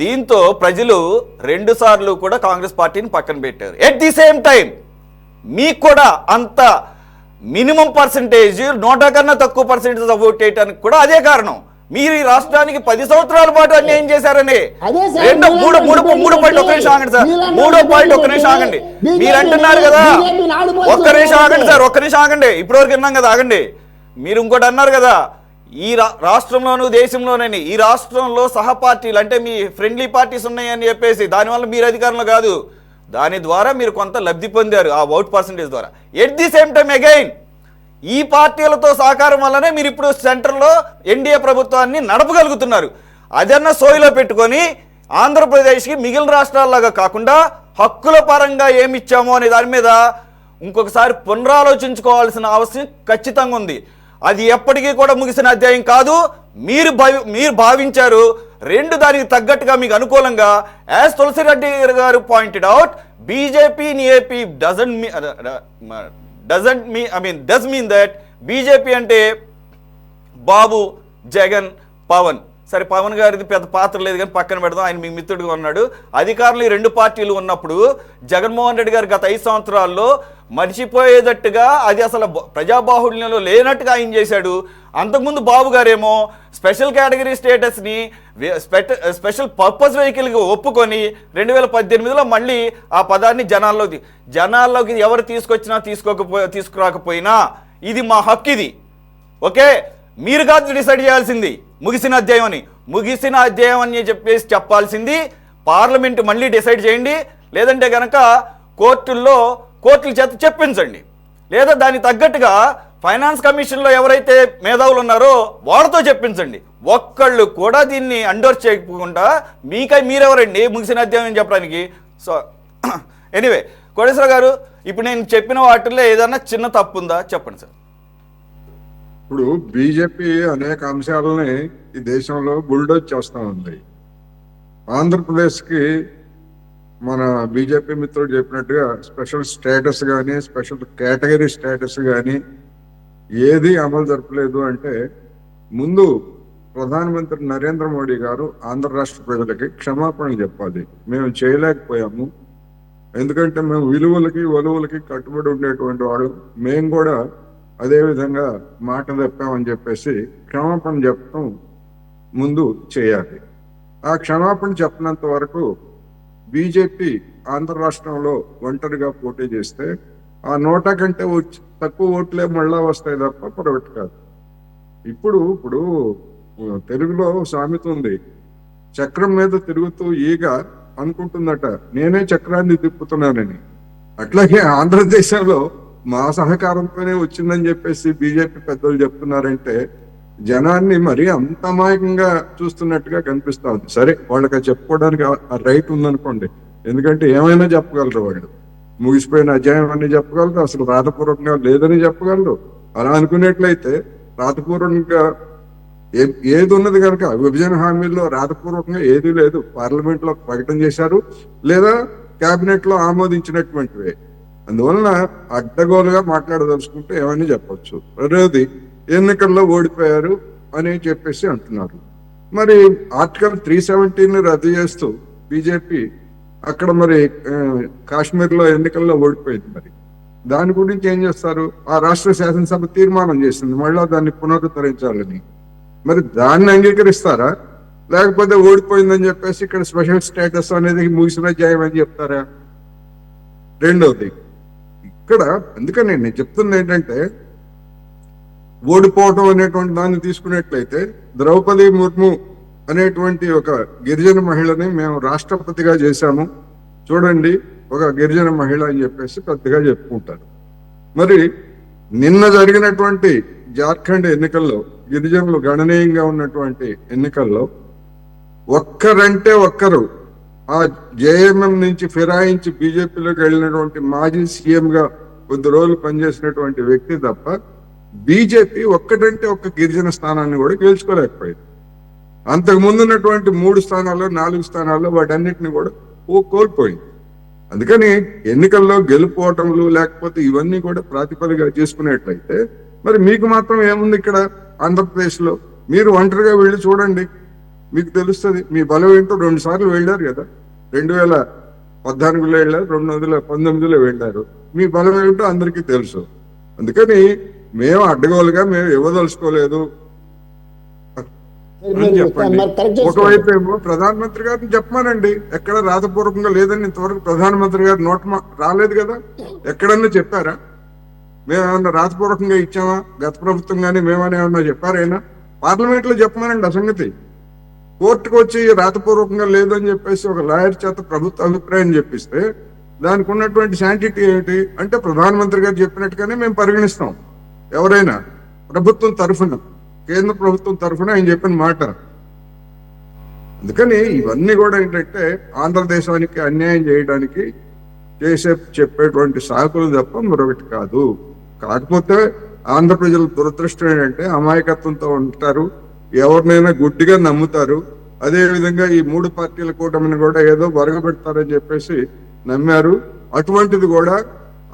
దీంతో ప్రజలు 2 సార్లు కూడా కాంగ్రెస్ పార్టీని పక్కన పెట్టారు. ఎట్ ది సేమ్ టైం మీకు కూడా అంత మినిమం పర్సెంటేజ్ 100 కన్నా తక్కువ పర్సెంటేజ్ ఓట్ చేయడానికి కూడా అదే కారణం. మీరు ఈ రాష్ట్రానికి 10 సంవత్సరాల పాటు అన్యాయం చేశారని. మూడో పాయింట్ ఒక్క నిమిషం ఆగండి సార్, మీరు అంటున్నారు కదా, ఒక్క నిమిషం ఆగండి, ఇప్పటివరకు విన్నాం కదా, ఆగండి. మీరు ఇంకోటి అన్నారు కదా, ఈ రాష్ట్రంలోనూ దేశంలోనని ఈ రాష్ట్రంలో సహపార్టీలు అంటే మీ ఫ్రెండ్లీ పార్టీస్ ఉన్నాయని చెప్పేసి దానివల్ల మీరు అధికారంలో కాదు, దాని ద్వారా మీరు కొంత లబ్ధి పొందారు ఆ ఓట్ పర్సెంటేజ్ ద్వారా. At the same time again ఈ పార్టీలతో సహకారం వల్లనే మీరు ఇప్పుడు సెంటర్లో ఎన్డీఏ ప్రభుత్వాన్ని నడపగలుగుతున్నారు. అదన్న సోయిలో పెట్టుకొని ఆంధ్రప్రదేశ్కి మిగిలిన రాష్ట్రాల్లాగా కాకుండా హక్కుల పరంగా ఏమి ఇచ్చామో అనే దాని మీద ఇంకొకసారి పునరాలోచించుకోవాల్సిన అవసరం ఖచ్చితంగా ఉంది. అది ఎప్పటికీ కూడా ముగిసిన అధ్యాయం కాదు. మీరు భావించారు దానికి తగ్గట్టుగా మీకు అనుకూలంగా. యాజ్ తులసిరెడ్డి గారు pointed out, BJP in AP does mean that BJP అంటే బాబు, జగన్, పవన్. సరే పవన్ గారిది పెద్ద పాత్ర లేదు కానీ పక్కన పెడదాం, ఆయన మీ మిత్రుడిగా ఉన్నాడు. అధికారులు ఈ 2 పార్టీలు ఉన్నప్పుడు జగన్మోహన్ రెడ్డి గారు గత 5 సంవత్సరాల్లో మర్చిపోయేటట్టుగా అది అసలు ప్రజాబాహుళ్యంలో లేనట్టుగా ఆయన చేశాడు. అంతకుముందు బాబు గారేమో స్పెషల్ కేటగిరీ స్టేటస్ని స్పెషల్ పర్పస్ వెహికల్గా ఒప్పుకొని 2018లో మళ్ళీ ఆ పదాన్ని జనాల్లోకి ఎవరు తీసుకురాకపోయినా ఇది మా హక్కు, ఇది ఓకే, మీరు కాదు డిసైడ్ చేయాల్సింది ముగిసిన అధ్యాయం అని చెప్పేసి చెప్పాల్సింది పార్లమెంట్. మళ్ళీ డిసైడ్ చేయండి, లేదంటే కనుక కోర్టుల చేత చెప్పించండి, లేదా దానికి తగ్గట్టుగా ఫైనాన్స్ కమిషన్లో ఎవరైతే మేధావులు ఉన్నారో వాళ్ళతో చెప్పించండి. ఒక్కళ్ళు కూడా దీన్ని అండోర్స్ చేయకుండా మీరెవరండి ముగిసిన అధ్యాయం చెప్పడానికి? సో ఎనీవే, కోటేశ్వర గారు, ఇప్పుడు నేను చెప్పిన వాటిల్లో ఏదన్నా చిన్న తప్పు ఉందా చెప్పండి సార్. ఇప్పుడు బీజేపీ అనేక అంశాలని ఈ దేశంలో బుల్డోజ్ చేస్తూ ఉంది. ఆంధ్రప్రదేశ్కి మన బీజేపీ మిత్రుడు చెప్పినట్టుగా స్పెషల్ స్టేటస్ కానీ స్పెషల్ కేటగిరీ స్టేటస్ కానీ ఏది అమలు జరపలేదు అంటే ముందు ప్రధానమంత్రి నరేంద్ర మోడీ గారు ఆంధ్ర రాష్ట్ర ప్రజలకి క్షమాపణ చెప్పాలి. మేము చేయలేకపోయాము, ఎందుకంటే మేము విలువలకి కట్టుబడి ఉండేటువంటి వాడు, మేము కూడా అదే విధంగా మాట తప్పామని చెప్పేసి క్షమాపణ చెప్పడం ముందు చేయాలి. ఆ క్షమాపణ చెప్పినంత వరకు బీజేపీ ఆంధ్ర రాష్ట్రంలో ఒంటరిగా పోటీ చేస్తే ఆ 100 కంటే తక్కువ ఓట్లే మళ్ళా వస్తాయి తప్ప పొరగట్టు కాదు. ఇప్పుడు తెలుగులో సామెత ఉంది, చక్రం మీద తిరుగుతూ ఈగ అనుకుంటుందట నేనే చక్రాన్ని తిప్పుతున్నానని. అట్లాగే ఆంధ్రదేశంలో మా సహకారంతోనే వచ్చిందని చెప్పేసి బీజేపీ పెద్దలు చెప్తున్నారంటే జనాన్ని మరీ అంత అమాయకంగా చూస్తున్నట్టుగా కనిపిస్తా ఉంది. సరే, వాళ్ళకి చెప్పుకోవడానికి రైట్ ఉందనుకోండి, ఎందుకంటే ఏమైనా చెప్పగలరు వాళ్ళు. ముగిసిపోయిన అధ్యాయం అన్ని చెప్పగలరు, అసలు రాతపూర్వకంగా లేదని చెప్పగలరు. అలా అనుకునేట్లయితే రాతపూర్వకంగా ఏది ఉన్నది కనుక విభజన హామీల్లో రాతపూర్వకంగా ఏదీ లేదు. పార్లమెంట్ లో ప్రకటన చేశారు లేదా కేబినెట్ లో ఆమోదించినటువంటివే. అందువలన అడ్డగోలుగా మాట్లాడదలుచుకుంటే ఏమని చెప్పొచ్చు. రెండవది, ఎన్నికల్లో ఓడిపోయారు అని చెప్పేసి అంటున్నారు. మరి ఆర్టికల్ 317 రద్దు చేస్తూ బీజేపీ అక్కడ మరి కాశ్మీర్లో ఎన్నికల్లో ఓడిపోయింది. మరి దాని గురించి ఏం చేస్తారు? ఆ రాష్ట్ర శాసనసభ తీర్మానం చేసింది మళ్ళా దాన్ని పునరుద్ధరించాలని. మరి దాన్ని అంగీకరిస్తారా, లేకపోతే ఓడిపోయిందని చెప్పేసి ఇక్కడ స్పెషల్ స్టేటస్ అనేది ముగిసిన అధ్యాయం అని చెప్తారా? రెండవది, ఇక్కడ అందుకని నేను చెప్తుంది ఏంటంటే, ఓడిపోవటం అనేటువంటి దాన్ని తీసుకున్నట్లయితే ద్రౌపది ముర్ము అనేటువంటి ఒక గిరిజన మహిళని మేము రాష్ట్రపతిగా చేశాము, చూడండి ఒక గిరిజన మహిళ అని చెప్పేసి పెద్దగా చెప్పుకుంటారు. మరి నిన్న జరిగినటువంటి జార్ఖండ్ ఎన్నికల్లో గిరిజనులు గణనీయంగా ఉన్నటువంటి ఎన్నికల్లో ఒక్కరంటే ఒక్కరు ఆ జేఎంఎం నుంచి ఫిరాయించి బీజేపీలోకి వెళ్ళినటువంటి మాజీ సీఎంగా కొద్ది రోజులు పనిచేసినటువంటి వ్యక్తి తప్ప బీజేపీ ఒక్కటంటే ఒక్క గిరిజన స్థానాన్ని కూడా గెలుచుకోలేకపోయింది. అంతకు ముందు ఉన్నటువంటి 3 స్థానాల్లో 4 స్థానాల్లో వాటన్నిటిని కూడా కోల్పోయింది. అందుకని ఎన్నికల్లో గెలుపోవటంలు లేకపోతే ఇవన్నీ కూడా ప్రాతిపదికగా చేసుకునేట్లయితే మరి మీకు మాత్రం ఏముంది ఇక్కడ ఆంధ్రప్రదేశ్ లో? మీరు ఒంటరిగా వెళ్ళి చూడండి, మీకు తెలుస్తుంది. మీ బలం ఏంటో 2 సార్లు వెళ్ళారు కదా, 2014లో వెళ్ళారు, 2019లో వెళ్ళారు. మీ బలం ఏమిటో అందరికీ తెలుసు. అందుకని మేము అడ్డగోలుగా మేము ఇవ్వదలుచుకోలేదు అని చెప్పండి. ఒకవైపు ఏమో ప్రధానమంత్రి గారిని చెప్పమానండి, ఎక్కడ రాతపూర్వకంగా లేదని ఇంతవరకు ప్రధానమంత్రి గారు నోట రాలేదు కదా. ఎక్కడన్నా చెప్పారా? మేమేమన్నా రాతపూర్వకంగా ఇచ్చామా? గత ప్రభుత్వం కానీ మేమేమన్నా చెప్పారైనా? పార్లమెంట్ లో చెప్పమానండి ఆ సంగతి. కోర్టుకు వచ్చి రాతపూర్వకంగా లేదని చెప్పేసి ఒక లాయర్ చేత ప్రభుత్వ అభిప్రాయం చెప్పిస్తే దానికి ఉన్నటువంటి శాంటిటీ ఏమిటి అంటే, ప్రధానమంత్రి గారు చెప్పినట్టుగానే మేము పరిగణిస్తాం. ఎవరైనా ప్రభుత్వం తరఫున, కేంద్ర ప్రభుత్వం తరఫున ఆయన చెప్పిన మాట. అందుకని ఇవన్నీ కూడా ఏంటంటే ఆంధ్రదేశానికి అన్యాయం చేయడానికి చెప్పేటువంటి సాకులు తప్ప మరొకటి కాదు. కాకపోతే ఆంధ్ర ప్రజల దురదృష్టం ఏంటంటే అమాయకత్వంతో ఉంటారు, ఎవరినైనా గుడ్డిగా నమ్ముతారు. అదే విధంగా ఈ 3 పార్టీల కూటమిని కూడా ఏదో వరగబెడతారని చెప్పేసి నమ్మారు. అటువంటిది కూడా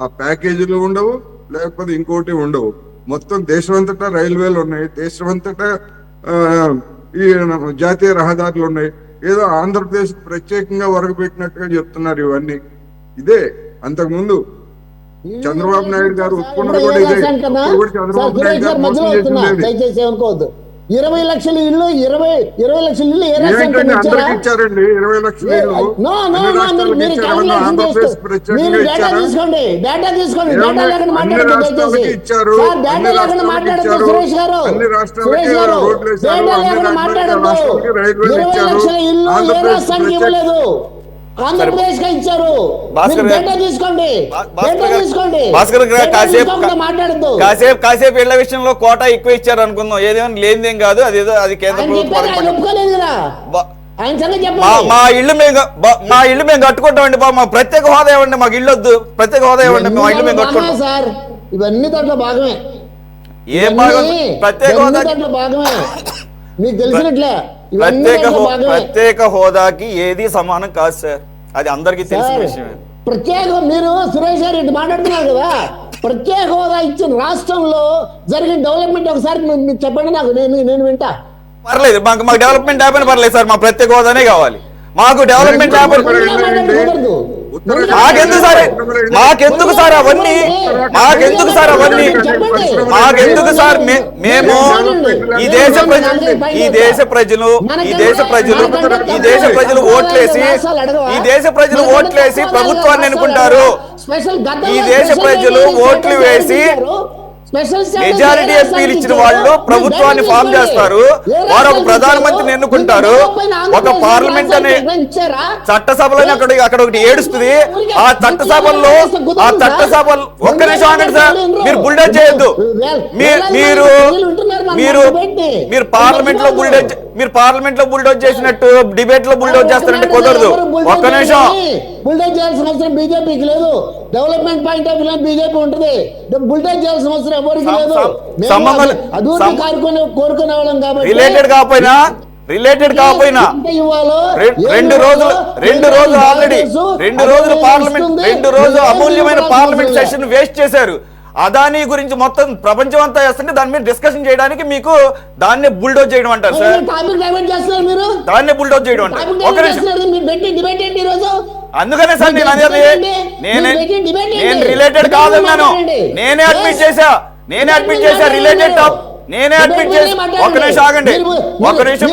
ఆ ప్యాకేజీలు ఉండవు, లేకపోతే ఇంకోటి ఉండవు. మొత్తం దేశమంతటా రైల్వేలు ఉన్నాయి, దేశమంతటా ఈ జాతీయ రహదారులు ఉన్నాయి. ఏదో ఆంధ్రప్రదేశ్ ప్రత్యేకంగా వరగబెట్టినట్టుగా చెప్తున్నారు ఇవన్నీ. ఇదే అంతకుముందు చంద్రబాబు నాయుడు గారు ఒప్పుకున్నది కూడా ఇదే. చంద్రబాబు నాయుడు గారు మోసం చేసింది 20 లక్షల ఇల్లు 20 లక్షల ఇల్లు ఏ రాష్ట్రానికి ఇచ్చారండి? 20 లక్షల ఇల్లు మీరు డేటా తీసుకోండి, డేటా లేకుండా మాట్లాడద్దు ఇచ్చారు. డేటా లేకుండా మాట్లాడద్దు సురేష్ గారు, డేటా లేకుండా మాట్లాడద్దు. 20 లక్షల ఇల్లు ఏ రాష్ట్రానికి ఇవ్వలేదు, ఆంధ్రప్రదేశ్ గా ఇచ్చారు. భాస్కర్ మీరు గారు- డేటా తీసుకోండి, భాస్కర్ డేటా గారు- తీసుకోండి. భాస్కర్ గారు డేటా తీసుకోకుండా మాట్లాడద్దు. కాసేపు ఇళ్ల విషయంలో కోటా ఎక్కువ ఇచ్చారు అనుకుందాం, ఏదేమో లేనిదేం కాదు, అదేదో అది కేంద్ర ఆయన ప్రభుత్వం చెప్పారు, ఆయన ఒప్పుకోలేదు కదా. బా- ఆయన సంగతి చెప్పండి. మా ఇల్లు మేము కట్టుకుంటామండి బాబు, మా ప్రత్యేక హోదా ఇవ్వండి, మాకు ఇల్లు వద్దు, ప్రత్యేక హోదా ఇవ్వండి, మా ఇల్లు మేము కట్టుకుంటాం. సార్ ఇవన్నీ దాంట్లో భాగమే. ఏం భాగం? ఇవన్నీ ప్రత్యేక హోదా దాంట్లో భాగమే. మీకు తెలిసినట్లే ఇవన్నీ దాంట్లో భాగమే. ప్రత్యేక హోదాకి ఏది సమానం కాదు సార్, అది అందరికీ తెలిసిన సార్, విషయమే. ప్రత్యేక మీరు సురేష్ గారు ఇటు మాట్లాడుతున్నారు కదా, ప్రత్యేక హోదా ఇచ్చిన రాష్ట్రంలో జరిగిన డెవలప్మెంట్ ఒకసారి మీరు చెప్పండి నాకు, నేను వింటా. పర్లేదు, మాకు డెవలప్మెంట్ హ్యాపీ పర్లేదు సార్, మా ప్రత్యేక హోదానే కావాలి, మాకు డెవలప్మెంట్ హ్యాపీ. మాకెందుకు సార్ అవన్నీ, మాకెందుకు సార్ అవన్నీ, మేము ఈ దేశ ప్రజలు ఓట్లేసి ప్రభుత్వాన్ని ఎన్నుకుంటారు. ఈ దేశ ప్రజలు ఓట్లు వేసి మెజారిటీ ఎంపీలు ఇచ్చిన వాళ్ళు ప్రభుత్వాన్ని ఫామ్ చేస్తారు, వారు ఒక ప్రధానమంత్రిని ఎన్నుకుంటారు, ఒక పార్లమెంట్ అనే చట్టసభలని అక్కడ ఒకటి ఏడుస్తుంది. ఆ చట్టసభల్లో ఒక్క నిమిషం ఆగండి సార్, మీరు బుల్డోజ్ చేయొద్దు. మీరు పార్లమెంట్ లో బుల్డోజ్ చేసినట్టు డిబేట్ లో బుల్డోజ్ చేస్తారంటే కుదరదు. ఒక్క నిమిషం. బుల్డోజ్ చేయాల్సిన అవసరం బీజేపీకి లేదు. Development point of view BJP ఉంటుంది. బుల్డోజ్ చేయాల్సిన అవసరం ఎవరికి లేదు. కోరుకునే వాళ్ళం కాబట్టి రిలేటెడ్ కాకపోయినా రెండు రోజులు అమూల్యమైన పార్లమెంట్ సెషన్ వేస్ట్ చేశారు. అదానీ గురించి మొత్తం ప్రపంచం అంతా చేస్తుంటే దాని మీద డిస్కషన్ చేయడానికి మీకు దాన్ని బుల్డోజ్ చేయడం అంటారు సార్, దాన్ని బుల్డోజ్ చేయడం అంటారు. ఒక నిమిషం. అందుకనే సార్ నేను అనేది నేను రిలేటెడ్ కాదన్నాను, నేనే అడ్మిట్ చేశా రిలేటెడ్ టాప్, నేనే అడ్మిట్ చేసి. ఒక నిమిషం ఆగండి, ఒక నిమిషం.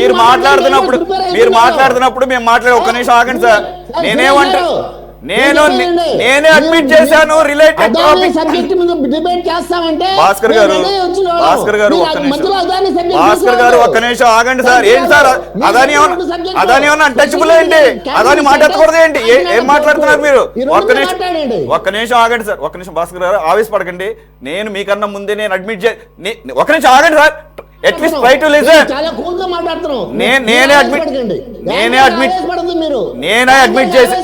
మీరు మాట్లాడుతున్నప్పుడు మేము మాట్లాడే, ఒక్క నిమిషం ఆగండి సార్. నేనే అడ్మిట్ చేశాను రిలేటెడ్ టాపిక్. భాస్కర్ గారు ఒక్క నిమిషం ఆగండి సార్. ఏంటి సార్ అదాని ఏమన్నా అన్టచబుల్ ఏంటి? అదాని మాట్లాడకూడదు ఏంటి? ఏం మాట్లాడుతున్నారు మీరు? ఒక్క నిమిషం ఆగండి సార్, ఒక్క నిమిషం. భాస్కర్ గారు ఆవేశపడకండి, నేను మీకన్నా ముందే నేను అడ్మిట్ ఒక్క నిమిషం ఆగండి sir. At least try to listen. నేనే అడ్మిట్ చేసి,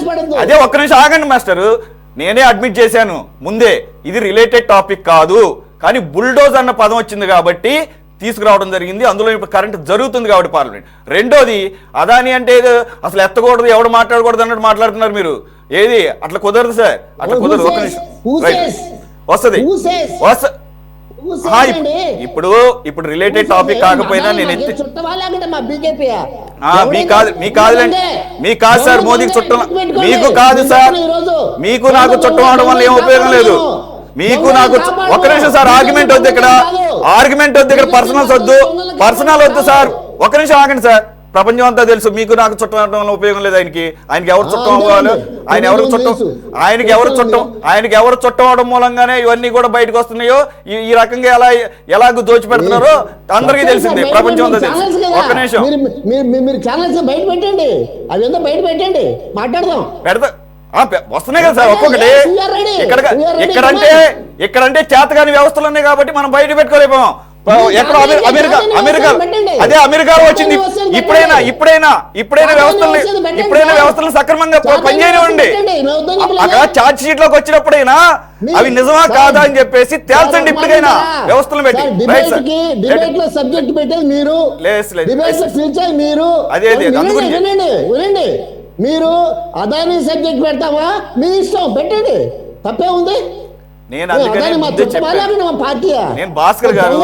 అదే ఒక్క నిమిషం ఆగండి మాస్టర్. నేనే అడ్మిట్ చేశాను ముందే, ఇది రిలేటెడ్ టాపిక్ కాదు, కానీ బుల్డోజ్ అన్న పదం వచ్చింది కాబట్టి తీసుకురావడం జరిగింది. అందులో ఇప్పుడు కరెంట్ జరుగుతుంది కాబట్టి పార్లమెంట్. రెండోది, అదాని అంటే అసలు ఎత్తకూడదు, ఎవడు మాట్లాడకూడదు అన్నట్టు మాట్లాడుతున్నారు మీరు. ఏది అట్లా కుదరదు సార్, అట్లా కుదరదు. ఒక్క నిమిషం వస్తుంది. ఇప్పుడు రిలేటెడ్ టాపిక్ కాకపోయినా నేను ఎత్తి మీ కాదు సార్, మోదీకి చుట్టం మీకు కాదు సార్, మీకు నాకు చుట్టం అవడం వల్ల ఏం ఉపయోగం లేదు. మీకు నాకు ఒక్క నిమిషం సార్, ఆర్గ్యుమెంట్ వద్దు ఇక్కడ, పర్సనల్ వద్దు సార్. ఒక్క నిమిషం ఆగండి సార్. ప్రపంచం అంతా తెలుసు, మీకు నాకు చుట్టం అవడం వల్ల ఉపయోగం లేదు. ఆయనకి ఎవరు చుట్టం అవ్వాలి, ఆయనకి ఎవరు చుట్టం అవడం మూలంగానే ఇవన్నీ కూడా బయటకు వస్తున్నాయో, ఈ రకంగా ఎలాగో దోచిపెడుతున్నారో అందరికీ తెలిసిందే, ప్రపంచం అంతా తెలుసు. ఒక్క నిమిషం మీరు ఛానల్స్ బయట పెట్టండి, అదంతా బయట పెట్టండి, మాట్లాడదాం. వస్తున్నాయి కదా సార్ ఒక్కొక్కటి. ఇక్కడంటే చేతగాని వ్యవస్థలు ఉన్నాయి కాబట్టి మనం బయట పెట్టుకోలేకపోయాం. ఎక్కడో అమెరికాలో వచ్చింది. ఇప్పుడైనా వ్యవస్థలు సక్రమంగా పనిచేయనివ్వండి. అక్కడ ఛార్జ్ షీట్ లోకి వచ్చినప్పుడైనా అవి నిజమా కాదా అని చెప్పేసి తేల్చండి. ఇప్పటికైనా వ్యవస్థలు పెట్టి మీరు అదాని సబ్జెక్ట్ పెడతావా, మీ ఇష్టం, పెట్టండి, తప్పే ఉంది. భాస్కర్ గారు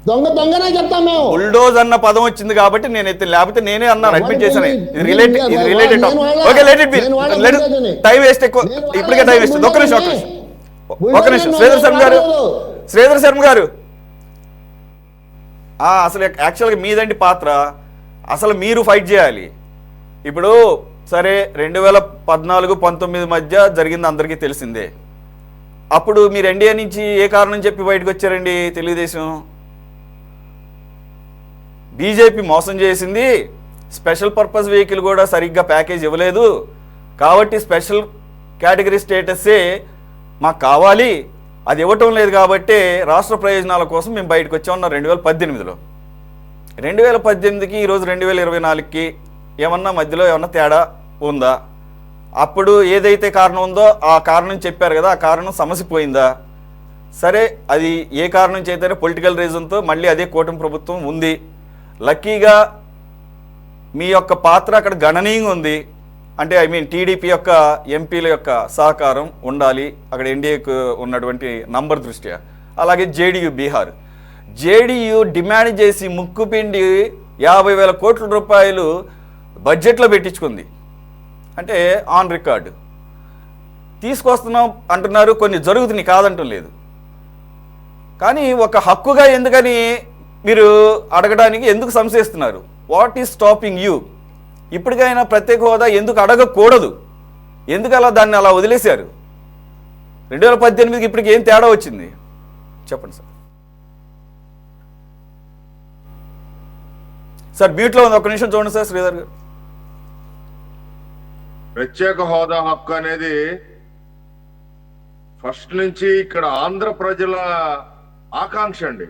దొంగనే చెప్తాం మేము. బుల్డోజ్ అన్న పదం వచ్చింది కాబట్టి నేను ఎత్తి, లేకపోతే నేనే అన్నాను, అడ్మిట్ చేశాను. రిలేటెడ్ ఓకే, టైం వేస్ట్ ఎక్కువ, ఇప్పటికే టైం వేస్ట్. ఒక్క నిమిషం శ్రీధర్ శర్మ గారు అసలు యాక్చువల్గా మీదండి పాత్ర, అసలు మీరు ఫైట్ చేయాలి. ఇప్పుడు సరే 2014-19 మధ్య జరిగింది అందరికీ తెలిసిందే. అప్పుడు మీరు ఎన్డీఏ నుంచి ఏ కారణం చెప్పి బయటకు వచ్చారండి? తెలుగుదేశం బీజేపీ మోసం చేసింది, స్పెషల్ పర్పస్ వెహికల్ కూడా సరిగ్గా ప్యాకేజ్ ఇవ్వలేదు, కాబట్టి స్పెషల్ కేటగిరీ స్టేటస్సే మాకు కావాలి, అది ఇవ్వటం లేదు కాబట్టి రాష్ట్ర ప్రయోజనాల కోసం మేము బయటకు వచ్చామన్నారు 2018లో. 2018కి ఈరోజు 2024కి ఏమన్నా మధ్యలో ఏమన్నా తేడా ఉందా? అప్పుడు ఏదైతే కారణం ఉందో ఆ కారణం చెప్పారు కదా, ఆ కారణం సమసిపోయిందా? సరే, అది ఏ కారణం చేతనే పొలిటికల్ రీజన్తో మళ్ళీ అదే కూటమి ప్రభుత్వం ఉంది. లక్కీగా మీ యొక్క పాత్ర అక్కడ గణనీయంగా ఉంది. అంటే టీడీపీ యొక్క ఎంపీల యొక్క సహకారం ఉండాలి అక్కడ ఎన్డీఏకు ఉన్నటువంటి నంబర్ దృష్ట్యా. అలాగే జేడీయూ బీహార్, జేడీయూ డిమాండ్ చేసి ముక్కుపిండి 50,000 కోట్ల రూపాయలు బడ్జెట్లో పెట్టించుకుంది. అంటే ఆన్ రికార్డు తీసుకొస్తున్నాం అంటున్నారు, కొన్ని జరుగుతున్నాయి కాదంటం లేదు. కానీ ఒక హక్కుగా ఎందుకని మీరు అడగడానికి ఎందుకు సంశయిస్తున్నారు? What is stopping you? ఇప్పటికైనా ప్రత్యేక హోదా ఎందుకు అడగకూడదు? ఎందుకు అలా దాన్ని అలా వదిలేశారు? 2018కి ఇప్పటికి ఏం తేడా వచ్చింది చెప్పండి సార్. సార్ మ్యూట్లో ఉంది, ఒక్క నిమిషం చూడండి సార్. శ్రీధర్ గారు, ప్రత్యేక హోదా హక్కు అనేది ఫస్ట్ నుంచి ఇక్కడ ఆంధ్ర ప్రజల ఆకాంక్ష అండి.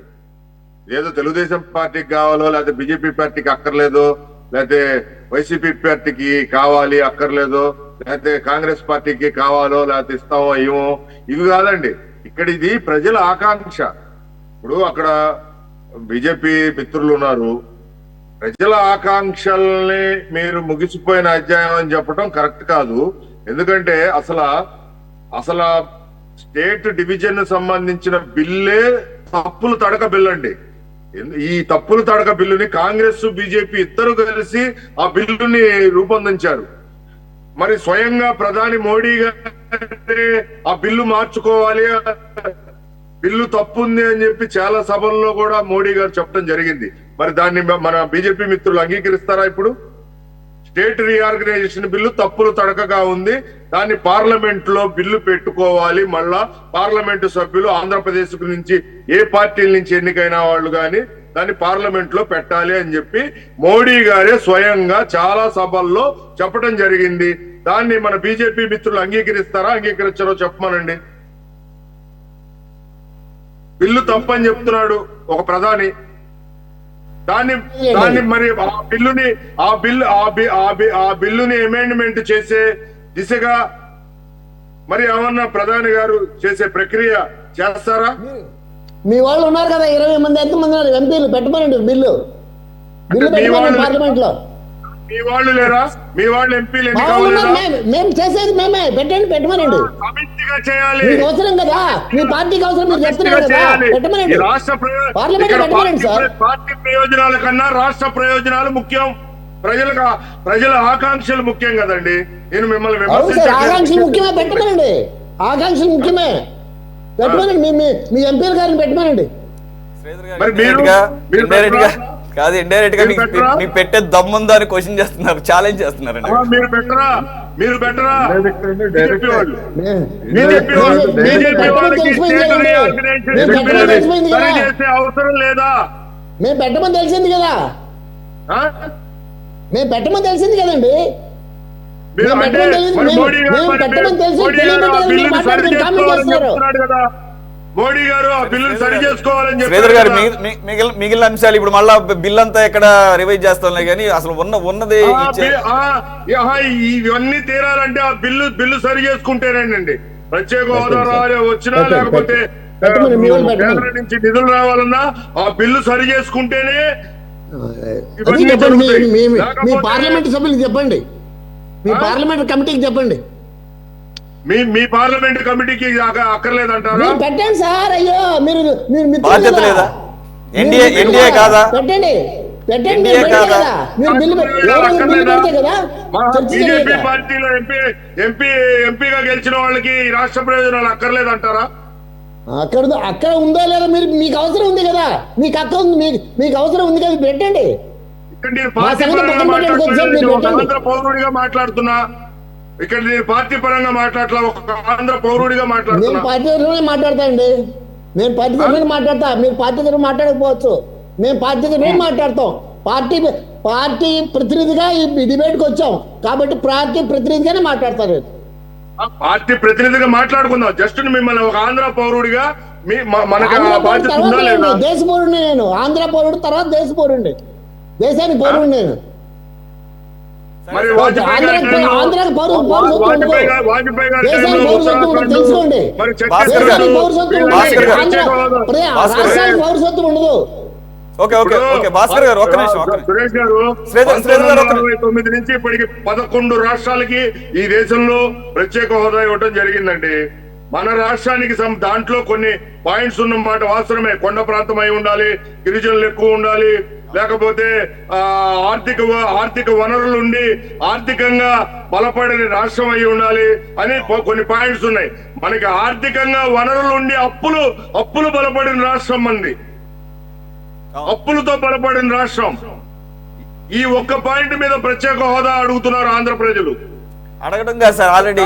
ఏదో తెలుగుదేశం పార్టీకి కావాలో లేకపోతే బీజేపీ పార్టీకి అక్కర్లేదో, లేకపోతే వైసీపీ పార్టీకి కావాలి అక్కర్లేదో, లేకపోతే కాంగ్రెస్ పార్టీకి కావాలో లేకపోతే ఇస్తామో ఏమో, ఇవి కాదండి. ఇక్కడ ఇది ప్రజల ఆకాంక్ష. ఇప్పుడు అక్కడ బీజేపీ మిత్రులు ఉన్నారు, ప్రజల ఆకాంక్షల్ని మీరు ముగిసిపోయిన అధ్యాయం అని చెప్పడం కరెక్ట్ కాదు. ఎందుకంటే అసలు స్టేట్ డివిజన్ సంబంధించిన బిల్లే తప్పులు తడక బిల్ అండి. ఈ తప్పులు తడక బిల్లుని కాంగ్రెస్ బీజేపీ ఇద్దరు కలిసి ఆ బిల్లుని రూపొందించారు. మరి స్వయంగా ప్రధాని మోడీ గారు ఆ బిల్లు మార్చుకోవాలి, బిల్లు తప్పుంది అని చెప్పి చాలా సభల్లో కూడా మోడీ గారు చెప్పడం జరిగింది. మరి దాన్ని మన బీజేపీ మిత్రులు అంగీకరిస్తారా? ఇప్పుడు స్టేట్ రీఆర్గనైజేషన్ బిల్లు తప్పులు తడకగా ఉంది, దాన్ని పార్లమెంట్ లో బిల్లు పెట్టుకోవాలి. మళ్ళా పార్లమెంటు సభ్యులు ఆంధ్రప్రదేశ్ నుంచి ఏ పార్టీల నుంచి ఎన్నికైన వాళ్ళు కానీ దాన్ని పార్లమెంట్ లో పెట్టాలి అని చెప్పి మోడీ గారే స్వయంగా చాలా సభల్లో చెప్పడం జరిగింది. దాన్ని మన బీజేపీ మిత్రులు అంగీకరిస్తారా, అంగీకరించారో చెప్పమనండి. బిల్లు తప్పని చెప్తున్నాడు ఒక ప్రధాని, దాన్ని మరి ఆ బిల్లుని అమెండ్మెంట్ చేసే దిశగా మరి ఏమన్నా ప్రధాని గారు చేసే ప్రక్రియ చేస్తారా? మీ వాళ్ళు ఉన్నారు కదా 20 మంది, ఎంతమంది ఉన్నారు ఎంపీలు? పెట్టమనండి బిల్లు పార్లమెంట్ లో. మీ వాళ్ళు లేరా? మీ వాళ్ళు ఎంపీలు మేము చేసేది మేమే, పెట్టమనండి. సమిష్టిగా చేయాలి. మీకు అవసరం కదా, మీ పార్టీకి అవసరం, మీరు చెప్తున్నారు కదా, పెట్టమనండి. పార్లమెంట్ లో పెట్టమనండి సార్. పార్టీ ప్రయోజనాల కన్నా రాష్ట్ర ప్రయోజనాలు ముఖ్యం, ప్రజల ఆకాంక్షలు ముఖ్యం కదండి. నేను మిమ్మల్ని ఆకాంక్షలు ముఖ్యమే, పెట్టమనండి. ఆకాంక్షలు ముఖ్యమే, పెట్టమనండి. మీ ఎంపీల గారిని పెట్టమనండి. కాదు, ఇండైరెక్ట్ గా మీకు పెట్టే దమ్ముందా అని క్వశ్చన్ చేస్తున్నారు, ఛాలెంజ్ చేస్తున్నారండి. మీరు పెట్టరా? అవసరం లేదా? మేము పెట్టమని తెలిసింది కదా, మేము పెట్టమని తెలిసింది కదండి. మోడీ గారు ఆ బిల్లును సరి చేసుకోవాలని శ్రీధర్ గారు, మిగిలిన అంశాలు ఇప్పుడు మళ్ళా బిల్ అంతా ఎక్కడ రివైజ్ చేస్తాంలే కానీ అసలు ఉన్నది ఇవన్నీ తీరాలంటే ఆ బిల్లు సరి చేసుకుంటేనేనండి. ప్రత్యేక హోదా వచ్చినా లేకపోతే కేంద్రం నుంచి నిధులు రావాలన్నా ఆ బిల్లు సరి చేసుకుంటేనే. మీ పార్లమెంట్ సభ్యులకు చెప్పండి, మీ పార్లమెంట్ కమిటీకి చెప్పండి. మీ పార్లమెంట్ కమిటీకి అక్కర్లేదంటారా? పెట్టండి సార్. అయ్యో మీరు బాధ్యత లేదా? ఎన్డీఏ కాదా? పెట్టండి. బీజేపీ పార్టీలో ఎంపీగా గెలిచిన వాళ్ళకి రాష్ట్ర ప్రయోజనాలు అక్కర్లేదంటారా? అక్కడ ఉందో లేదా? మీకు అవసరం ఉంది కదా, మీకు అక్క ఉంది, మీకు అవసరం ఉంది కదా, పెట్టండి. ఆంధ్ర పౌరుడిగా మాట్లాడుతున్నా, ఇక్కడ నేను పార్టీ పరంగా మాట్లాడలా, ఒక ఆంధ్ర పౌరుడిగా మాట్లాడుతున్నా. నేను పార్టీ తరఫున మాట్లాడతా అండి, నేను పార్టీ తరఫున మాట్లాడతా. మీరు పార్టీ తరఫున మాట్లాడకపోవచ్చు, మేము పార్టీ తరఫున మాట్లాడతాం. పార్టీ ప్రతినిధిగా ఈ డిబేట్కి వచ్చాం కాబట్టి పార్టీ ప్రతినిధిగానే మాట్లాడతారు. పార్టీ ప్రతినిధిగా మాట్లాడుకుందాం. జస్ట్ మిమ్మల్ని ఒక ఆంధ్ర పౌరుడిగా మనకి బాధ్యత ఉందా లేదా? దేశ పౌరుడిని నేను, ఆంధ్ర పౌరుడు తర్వాత దేశ పౌరుడిని, దేశానికి పౌరుడు నేను. మరి ఆంధ్రాకి తెలుసుకోండి, పౌరసత్వం ఉండదు. సురేష్ గారు 1949 నుంచి ఇప్పటికి 11 రాష్ట్రాలకి ఈ దేశంలో ప్రత్యేక హోదా ఇవ్వడం జరిగిందండి. మన రాష్ట్రానికి దాంట్లో కొన్ని పాయింట్స్ ఉన్నమాట వాస్తవమే. కొండ ప్రాంతం అయి ఉండాలి, గిరిజనులు ఎక్కువ ఉండాలి, లేకపోతే ఆర్థిక వనరులు ఉండి ఆర్థికంగా బలపడిన రాష్ట్రం అయి ఉండాలి అని కొన్ని పాయింట్స్ ఉన్నాయి. మనకి ఆర్థికంగా వనరులు ఉండి అప్పులు బలపడిన రాష్ట్రం మంది, అప్పులతో బలపడిన రాష్ట్రం. ఈ ఒక్క పాయింట్ మీద ప్రత్యేక హోదా అడుగుతున్నారు ఆంధ్ర ప్రజలు. అడగడం కాదు సార్, ఆల్రెడీ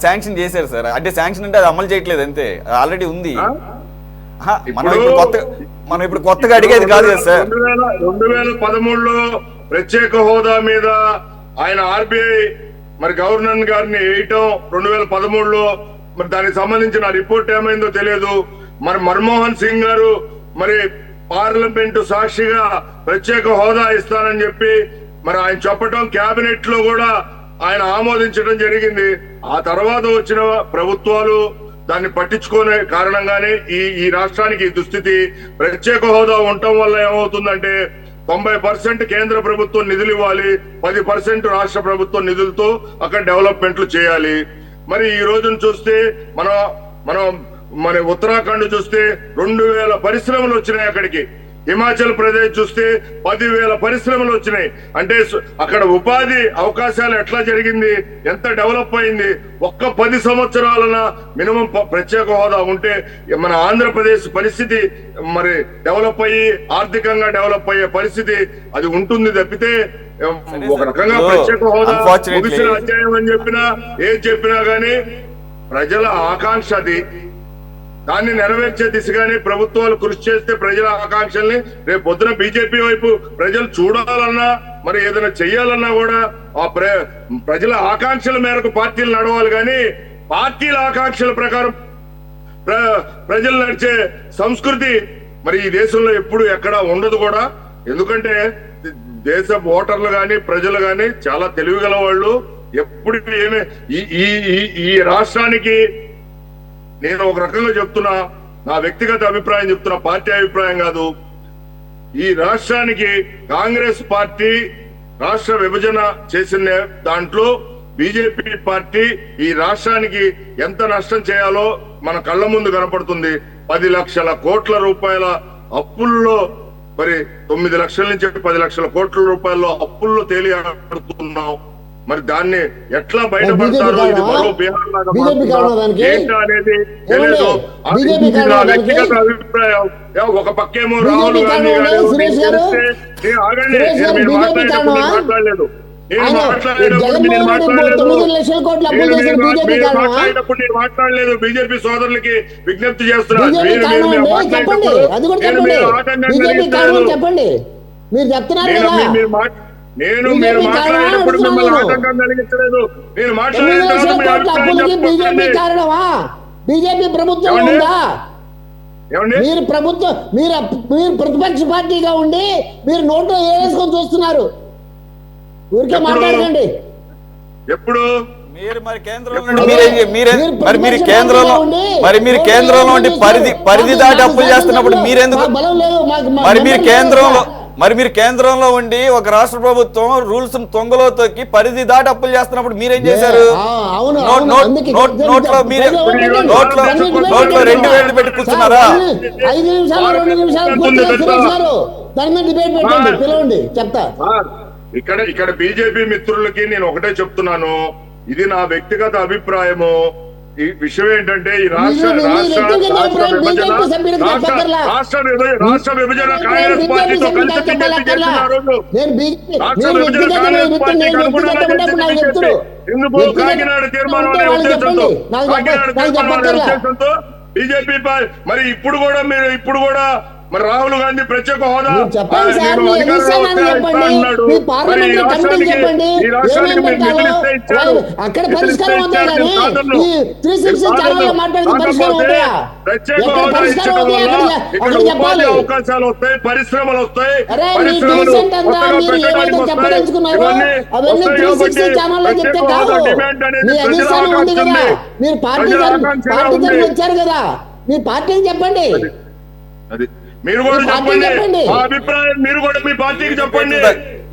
శాంక్షన్ చేశారు సార్. అంటే శాంక్షన్ అంటే అది అమలు చేయట్లేదు అంతే, ఆల్రెడీ ఉంది. మనం ఇప్పుడు కొత్తగా అడిగేది కాదు కదా సార్. 2013లో ప్రత్యేక హోదా మీద ఆయన ఆర్బీఐ మరి గవర్నర్ గారిని వేయటం 2013లో, మరి దానికి సంబంధించిన రిపోర్ట్ ఏమైందో తెలియదు. మరి మన్మోహన్ సింగ్ గారు మరి పార్లమెంటు సాక్షిగా ప్రత్యేక హోదా ఇస్తానని చెప్పి మరి ఆయన చెప్పటం, కేబినెట్ లో కూడా ఆయన ఆమోదించడం జరిగింది. ఆ తర్వాత వచ్చిన ప్రభుత్వాలు దాన్ని పట్టించుకునే కారణంగానే ఈ రాష్ట్రానికి ఈ దుస్థితి. ప్రత్యేక హోదా ఉండటం వల్ల ఏమవుతుందంటే 90% కేంద్ర ప్రభుత్వం నిధులు ఇవ్వాలి, 10% రాష్ట్ర ప్రభుత్వం నిధులతో అక్కడ డెవలప్మెంట్లు చేయాలి. మరి ఈ రోజును చూస్తే మన ఉత్తరాఖండ్ చూస్తే 2000 పరిశ్రమలు వచ్చినాయి అక్కడికి. హిమాచల్ ప్రదేశ్ చూస్తే 10,000 పరిశ్రమలు వచ్చినాయి. అంటే అక్కడ ఉపాధి అవకాశాలు ఎట్లా జరిగింది, ఎంత డెవలప్ అయింది. ఒక్క 10 సంవత్సరాలన మినిమం ప్రత్యేక హోదా ఉంటే మన ఆంధ్రప్రదేశ్ పరిస్థితి మరి డెవలప్ అయ్యి ఆర్థికంగా డెవలప్ అయ్యే పరిస్థితి అది ఉంటుంది తప్పితే ఒక రకంగా ప్రత్యేక హోదా ముగిసిన అధ్యాయం అని చెప్పినా ఏది చెప్పినా గానీ ప్రజల ఆకాంక్ష అది. దాన్ని నెరవేర్చే దిశగానే ప్రభుత్వాలు కృషి చేస్తే ప్రజల ఆకాంక్షల్ని రేపు పొద్దున బీజేపీ వైపు ప్రజలు చూడాలన్నా మరి ఏదైనా చెయ్యాలన్నా కూడా ఆ ప్రజల ఆకాంక్షల మేరకు పార్టీలు నడవాలి. కానీ పార్టీల ఆకాంక్షల ప్రకారం ప్రజలు నడిచే సంస్కృతి మరి ఈ దేశంలో ఎప్పుడు ఎక్కడా ఉండదు కూడా. ఎందుకంటే దేశ ఓటర్లు గాని ప్రజలు గాని చాలా తెలివిగల వాళ్ళు. ఎప్పుడు ఏమే ఈ రాష్ట్రానికి నేను ఒక రకంగా చెప్తున్నా, నా వ్యక్తిగత అభిప్రాయం చెప్తున్నా, పార్టీ అభిప్రాయం కాదు. ఈ రాష్ట్రానికి కాంగ్రెస్ పార్టీ రాష్ట్ర విభజన చేసిన దాంట్లో బీజేపీ పార్టీ ఈ రాష్ట్రానికి ఎంత నష్టం చేయాలో మన కళ్ళ ముందు కనపడుతుంది. 10 లక్షల కోట్ల రూపాయల అప్పుల్లో మరి 9 లక్షల నుంచి 10 లక్షల కోట్ల రూపాయల్లో అప్పుల్లో తేలియాడుతున్నాం. మరి దాన్ని ఎట్లా బయటపడతారో ఇది మరో బీహార్ అనేది తెలియదు. వ్యక్తిగత అభిప్రాయం. ఒక పక్కేమో రాహుల్ గాంధీ గారు మాట్లాడలేదు, నేను మాట్లాడలేదు. బీజేపీ సోదరులకి విజ్ఞప్తి చేస్తున్నారు. నేను మీరు మాట్లాడేటప్పుడు మిమ్మల్ని ఆటంకం కలిగించలేదు. నేను మాట్లాడేటప్పుడు బీజేపీ ప్రభుత్వం ఉందా? మీరు ప్రభుత్వం మీరు ప్రతిపక్ష పార్టీగా ఉండి మీరు నోట్లో వేసుకొని చూస్తున్నారు. ఊరికే మాట్లాడకండి. ఎప్పుడు మీరు మరి కేంద్రంలో కేంద్రంలో ఉండి పరిధి దాటి అప్పులు చేస్తున్నప్పుడు మీరెందుకు మీరు కేంద్రంలో ఉండి ఒక రాష్ట్ర ప్రభుత్వం రూల్స్ తొంగలో తొక్కి పరిధి దాటి అప్పులు చేస్తున్నప్పుడు మీరేం చేశారు? నోట్లో 2,000 పెట్టి కూర్చున్నారా? 5 నిమిషాలు 2 నిమిషాలు చెప్తా. ఇక్కడ బీజేపీ మిత్రులకి నేను ఒకటే చెప్తున్నాను, ఇది నా వ్యక్తిగత అభిప్రాయము. ఈ విషయం ఏంటంటే ఈ రాష్ట్ర విభజన కాంగ్రెస్ పార్టీతో కలిసి ఎందుకు కాకినాడ తీర్మానం అనే ఉద్దేశంతో బీజేపీ మరి ఇప్పుడు కూడా మరి రాహుల్ గాంధీ ప్రత్యేక హోదా మీరు చెప్పండి సార్, నేను మీ అధికారంలో ఎన్నిసార్లు వస్తే చెప్పండి, ఇస్తా అన్నాడు. మీ మరి ఈ పార్లమెంటరీ కమిటీలు రాష్ట్రానికి చెప్పండి, ఈ రాష్ట్రానికి ఏమేం మీరు పెట్టాలో నిధులు ఇచ్చారు. అక్కడ నిధులు పరిష్కారం అవుతాయి ఇచ్చారు, కానీ సాధనలు. ఈ 360 ఛానల్లో మాట్లాడితే పరిష్కారం కాకపోతే అవుతాయా? ప్రత్యేక ఎక్కడ హోదా పరిష్కారం ఇచ్చడం అవుతాయి వల్ల అక్కడ ఇక్కడ చెప్పాలి. ఉపాధి అవకాశాలు వస్తాయి, పరిశ్రమలు వస్తాయి, అరే మీ పరిశ్రమలు డీసెంట్ అంతా కొత్తగా మీరు పెట్టడానికి ఏవైతే వస్తాయి. చెప్పదలుచుకున్నారో ఇవన్నీ అవన్నీ వస్తాయి 360 కాబట్టి ఛానల్లో చెప్తే ప్రత్యేక కాదు. హోదా డిమాండ్ అనేది మీ ప్రజల అధిష్టానం ఉంది ఆకాంక్ష కదా, ఉంది. మీరు పార్టీ ప్రజల ఆకాంక్షగా తరఫున ఉంది. వచ్చారు కదా, మీ పార్టీకి చెప్పండి. అది మీరు కూడా మీ పార్టీ చెప్పండి, చెప్పండి. ఆ అభిప్రాయం మీరు కూడా మీ పార్టీకి చెప్పండి.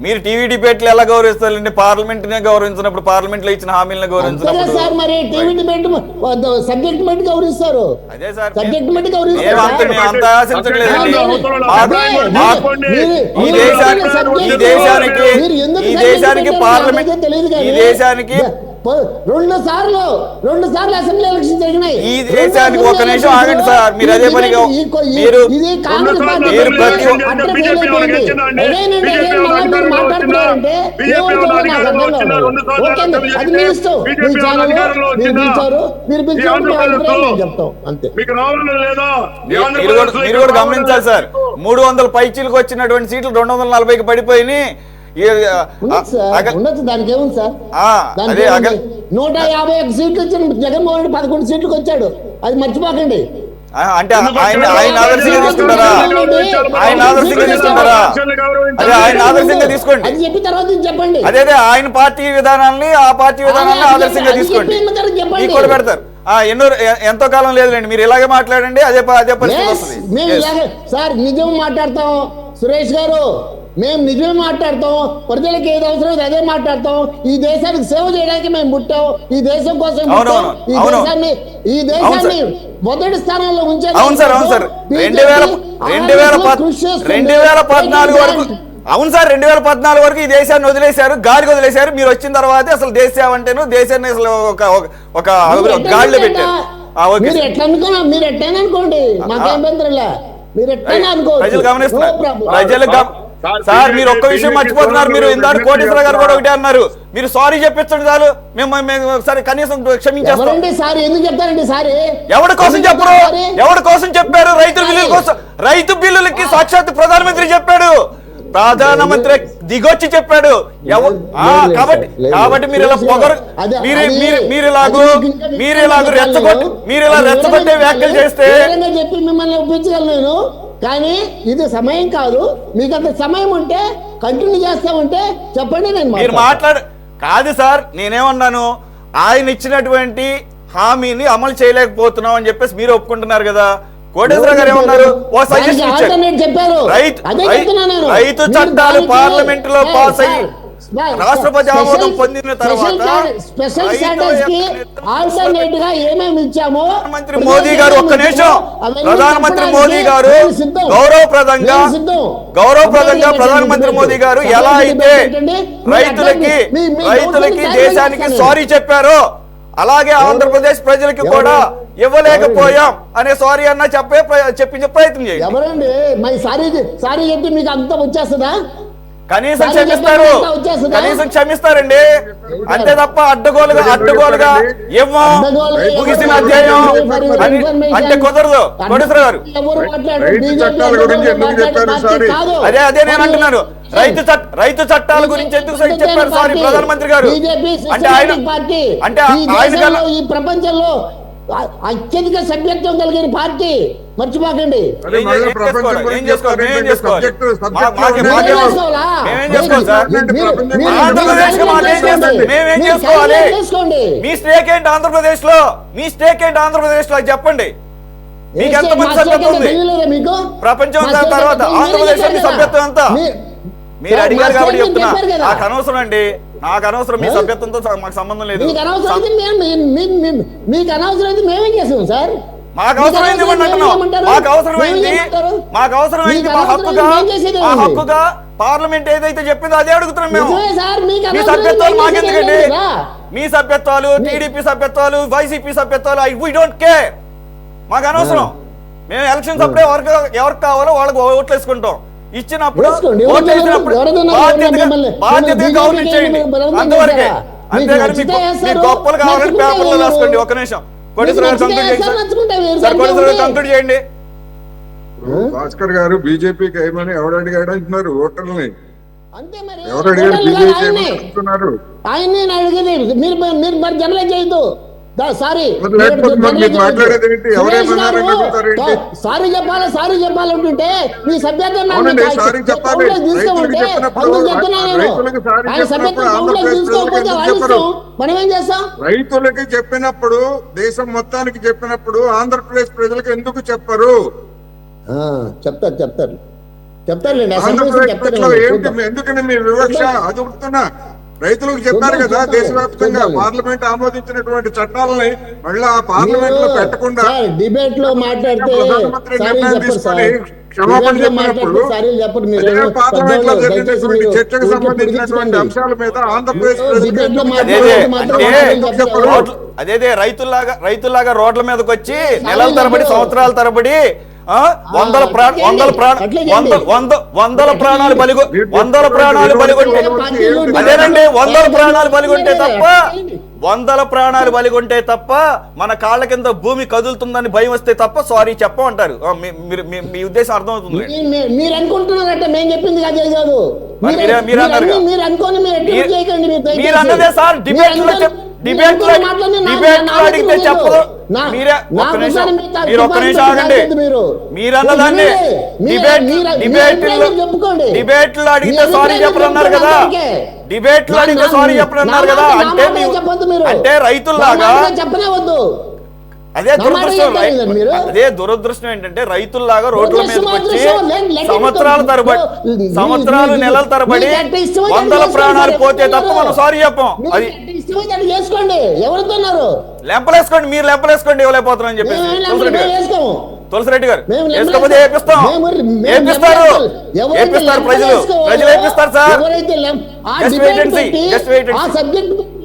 మీరు టీవీ డిబేట్లు ఎలా గౌరవిస్తారండి? పార్లమెంట్ నే గౌరవించినప్పుడు, పార్లమెంట్ లో ఇచ్చిన హామీలను అంతేగా గౌరవించినప్పుడు. సార్, మరి టీవీ డిబేట్ సబ్జెక్ట్ బట్టి గౌరవిస్తారు, అదే సార్, సబ్జెక్ట్ బట్టి మేము గౌరవిస్తారు. అంత ఆశించట్లేదండి. ఈ దేశానికి పార్లమెంట్, ఈ దేశానికి రెండు సార్లు అసెంబ్లీ ఎలక్షన్ జరిగినాయి. ఈ దేశానికి ఒక నిమిషం ఆగండి సార్, మీరు అదే పనిగా మీరు ఇది కాంగ్రెస్ పార్టీ మీరు ప్రతి అట్ట ఫెయిల్ అయిపోయింది. అగైన్ అండ్ అగైన్ మళ్ళా మీరు మాట్లాడుతున్నారంటే ఏమవుతుందో నాకు అర్థం కాదు. ఓకే అండి, అది మీ ఇష్టం, మీ ఛానల్ మీరు పిలిచారు, మీరు పిలిచారు, మీ అభిప్రాయం మేము చెప్తాం అంతే. మీకు రావాలని లేదా? మీరు కూడా గమనించాలి సార్, 300 పైచీలకు వచ్చినటువంటి సీట్లు 240కి పడిపోయినాయి. ఉండొచ్చు, దానికి ఏముంది సార్? అదే 151 సీట్లు వచ్చిన జగన్మోహన్ రెడ్డి 11 సీట్లకు వచ్చాడు, అది మర్చిపోకండి. అంటే ఆయన ఆదర్శంగా తీసుకుంటారా? ఆయన ఆదర్శంగా తీసుకుంటారా? అదే ఆయన ఆదర్శంగా తీసుకోండి. అది చెప్పిన తర్వాత చెప్పండి. అదే ఆయన పార్టీ విధానాన్ని, ఆ పార్టీ విధానాన్ని ఆదర్శంగా తీసుకోండి. మీకు కూడా పెడతారు. ఎంతో కాలం లేదులేండి, మీరు ఇలాగే మాట్లాడండి, అదే పరిస్థితి వస్తుంది. మేము ఇలాగే సార్ నిజం మాట్లాడతాం సురేష్ గారు, మేము నిజమే మాట్లాడతాం, ప్రజలకు ఏది అవసరం అదే మాట్లాడతాం. ఈ దేశానికి సేవ చేయడానికి మేము పుట్టాం, ఈ దేశం కోసం పుట్టాం, ఈ దేశాన్ని మొదటి స్థానంలో ఉంచారు. అవును సార్, అవును సార్, 2014 వరకు, అవును సార్, 2014 వరకు ఈ దేశాన్ని వదిలేశారు, గాలికి వదిలేశారు. మీరు వచ్చిన తర్వాత అసలు దేశ సేవ అంటేను దేశాన్ని అసలు ఒక గాలిలో పెట్టారు. మీరు ఎట్లా అనుకున్నా, మీరు ఎట్లయినా అనుకోండి, మాకేం ఇబ్బందిలే, మీరు ఎట్లయినా అనుకోండి. ప్రజలు గమనిస్తున్నారు, సార్ మీరు ఒక్క విషయం మర్చిపోతున్నారు. మీరు ఇందాక కోటేశ్వర గారు కూడా ఒకటే అన్నారు, మీరు సారీ చెప్పించండి చాలు, మేము సరే కనీసం క్షమించేస్తాం. సారీ ఎందుకు చెప్తారండి? సారీ ఎవరి కోసం చెప్పరు? ఎవరి కోసం చెప్పారు? రైతు బిల్లుల కోసం. రైతు బిల్లులకి సాక్షాత్ ప్రధానమంత్రి చెప్పాడు, ప్రధానమంత్రి దిగొచ్చి చెప్పాడు. కాబట్టి మీరు ఇలా పొగరు, మీరు ఇలాగ రెచ్చగొట్టే వ్యాఖ్యలు చేస్తే చెప్పి మిమ్మల్ని ఒప్పించగలను, కానీ ఇది సమయం కాదు. మీకు అంత సమయం ఉంటే కంటిన్యూ చేస్తామంటే చెప్పండి, నేను మీరు కాదు సార్, నేనేమన్నాను, ఆయన ఇచ్చినటువంటి హామీని అమలు చేయలేకపోతున్నాం అని చెప్పేసి మీరు ఒప్పుకుంటున్నారు కదా. కోటేశ్వర గారు ఏమన్నారు? ఓ సజెషన్ ఇచ్చారు, రైతు చట్టాలు పార్లమెంట్ లో పాస్ అయ్యి రాష్ట్రపతి ఆమోదం పొందిన తర్వాత స్పెషల్ స్టేటస్ కి ఆల్టర్నేట్ గా ఏమేమి ఇచ్చామో ప్రధానమంత్రి మోదీ గారు, ఒక్క నిమిషం, ప్రధానమంత్రి మోదీ గారు గౌరవప్రదంగా ప్రధానమంత్రి మోదీ గారు ఎలా అయితే రైతులకి దేశానికి సారీ చెప్పారో, అలాగే ఆంధ్రప్రదేశ్ ప్రజలకి కూడా ఇవ్వలేకపోయాం అనే సారీ అన్న చెప్పించే ప్రయత్నం చేయండి. ఎవరండి మరి సారీ చెప్పి మీకు అంతా వచ్చేస్తుందా? కనీసం క్షమిస్తారండి, అంతే తప్ప అడ్డగోలుగా ఏమో ముగిసిన అధ్యాయం అంటే కుదరదు. కోటేశ్వర గారు అదే నేను అంటున్నాను, రైతు చట్టాల గురించి ఎందుకు చెప్పారు సారీ ప్రధానమంత్రి గారు? అంటే ఆయన ఈ ప్రపంచంలో అత్యధిక సభ్యత్వం కలిగిన పార్టీ, మర్చిపోకండి. మీ స్టేక్ ఏంటి ఆంధ్రప్రదేశ్ లో? చెప్పండి, మీకు ఎంతమంది సభ్యత్వం ఉంది ప్రపంచం తర్వాత? ఆంధ్రప్రదేశ్ లో మీ సభ్యత్వం ఎంత? మీరు అడిగారు కాబట్టి చెప్తున్నా, నాకు అనవసరం అండి, నాకు అనవసరం, మీ సభ్యత్వంతో మాకు సంబంధం లేదు. మీకు అనవసరం మేమేం చేసాం సార్? మాకు అవసరమైంది మా హక్కుగా పార్లమెంట్ ఏదైతే చెప్పిందో అదే అడుగుతున్నాం మేము. మీ సభ్యత్వాలు మాకెందుకండి? మీ సభ్యత్వాలు, టీడీపీ సభ్యత్వాలు, వైసీపీ సభ్యత్వాలు, వీ డోంట్ కేర్, మాకు అనవసరం. మేము ఎలక్షన్స్ అప్పుడే ఎవరికి కావాలో వాళ్ళకి ఓట్లు వేసుకుంటాం. ఇచ్చినప్పుడు బాధ్యతగా గవర్నమెంట్ చేయండి, అంతవరకే. అంతేగాని మీకు గొప్పలు కావాలని పేపర్లో రాసుకోండి. ఒక నిమిషం, కోటేశ్వర గారు కంక్లూడ్ చేయండి. భాస్కర్ గారు బీజేపీకి ఏమని ఎవడు అడిగాడు అంటున్నారు ఓటర్లని. అంతే మరి ఎవరు అడిగారు ఓటర్లు కాదు, బీజేపీ ఆయన్నే. అంటున్నారు? ఆయన్ని నేను అడిగేది. మీరు మరి జనరల్ చేయొద్దు. సారీ మరి లేకపోతే మరి మీరు మాట్లాడేది ఏంటి? ఎవరేమన్నారని అడుగుతారేంటి? సారీ చెప్పాలంటుంటే మీ సభ్యత్వం అవునండి, సారీ చెప్పాలి. రైతులకు చెప్పినప్పుడు రైతులకు సారీ చెప్పినప్పుడు ఆంధ్రప్రదేశ్ ప్రజలకు ఎందుకు చెప్పరు? మనం ఏం చేస్తాం? రైతులకి చెప్పినప్పుడు, దేశం మొత్తానికి చెప్పినప్పుడు ఆంధ్రప్రదేశ్ ప్రజలకు ఎందుకు చెప్పరు? చెప్తారులేండి. ఆంధ్రప్రదేశ్ ప్రజలు ఏంటి, ఎందుకని మీ వివక్ష? అడుగుతున్నా. రైతులకు చెప్పారు కదా, దేశవ్యాప్తంగా పార్లమెంట్ ఆమోదించినటువంటి చట్టాలని మళ్ళీ ఆ పార్లమెంట్ లో పెట్టకుండా డిబేట్ లో మాట్లాడితే ప్రధానమంత్రి నిర్ణయం తీసుకొని క్షమాపణ చెప్పినప్పుడు అదే పార్లమెంట్ లో జరిగినటువంటి చర్చకు సంబంధించినటువంటి అంశాల మీద ఆంధ్రప్రదేశ్ అదే రైతుల్లాగా రోడ్ల మీదకి వచ్చి నెలల తరబడి సంవత్సరాల తరబడి వందల ప్రాణాలు బలిగొంటే అదేనండి, వందల ప్రాణాలు బలిగొంటే తప్ప మన కాళ్ళ కింద భూమి కదులుతుందని భయం వస్తే తప్ప సారీ చెప్పమంటారు. మీ ఉద్దేశం అర్థమవుతుంది. మీరు అనుకుంటున్నారంటే మేము చెప్పింది కాదు. మీరు అన్నదే సార్. డిబేట్ లో అడిగితే చెప్పదు. మీరు ఒక్క నిమిషం ఆగండి. మీరు అన్నదాన్ని డిబేట్ లో అడిగితే సారీ చెప్పరన్నారు కదా. డిబేట్ లో అడిగితే సారీ చెప్పరన్నారు కదా. అంటే రైతుల్లాగా అదే దురదృష్టం ఏంటంటే రైతుల్లాగా రోడ్ల మీదకి వచ్చి సంవత్సరాలు నెలల తరబడి వందల ప్రాణాలు పోతే తప్ప మనం సారీ చెప్పం. అది లెంపలేసుకోండి, మీరు లెంపలేసుకోండి ఇవ్వలేకపోతున్నారని చెప్పేసి తులసిరెడ్డి గారు వేసుకోకపోతే ఏపిస్తారు ప్రజలు ఏపిస్తారు సార్.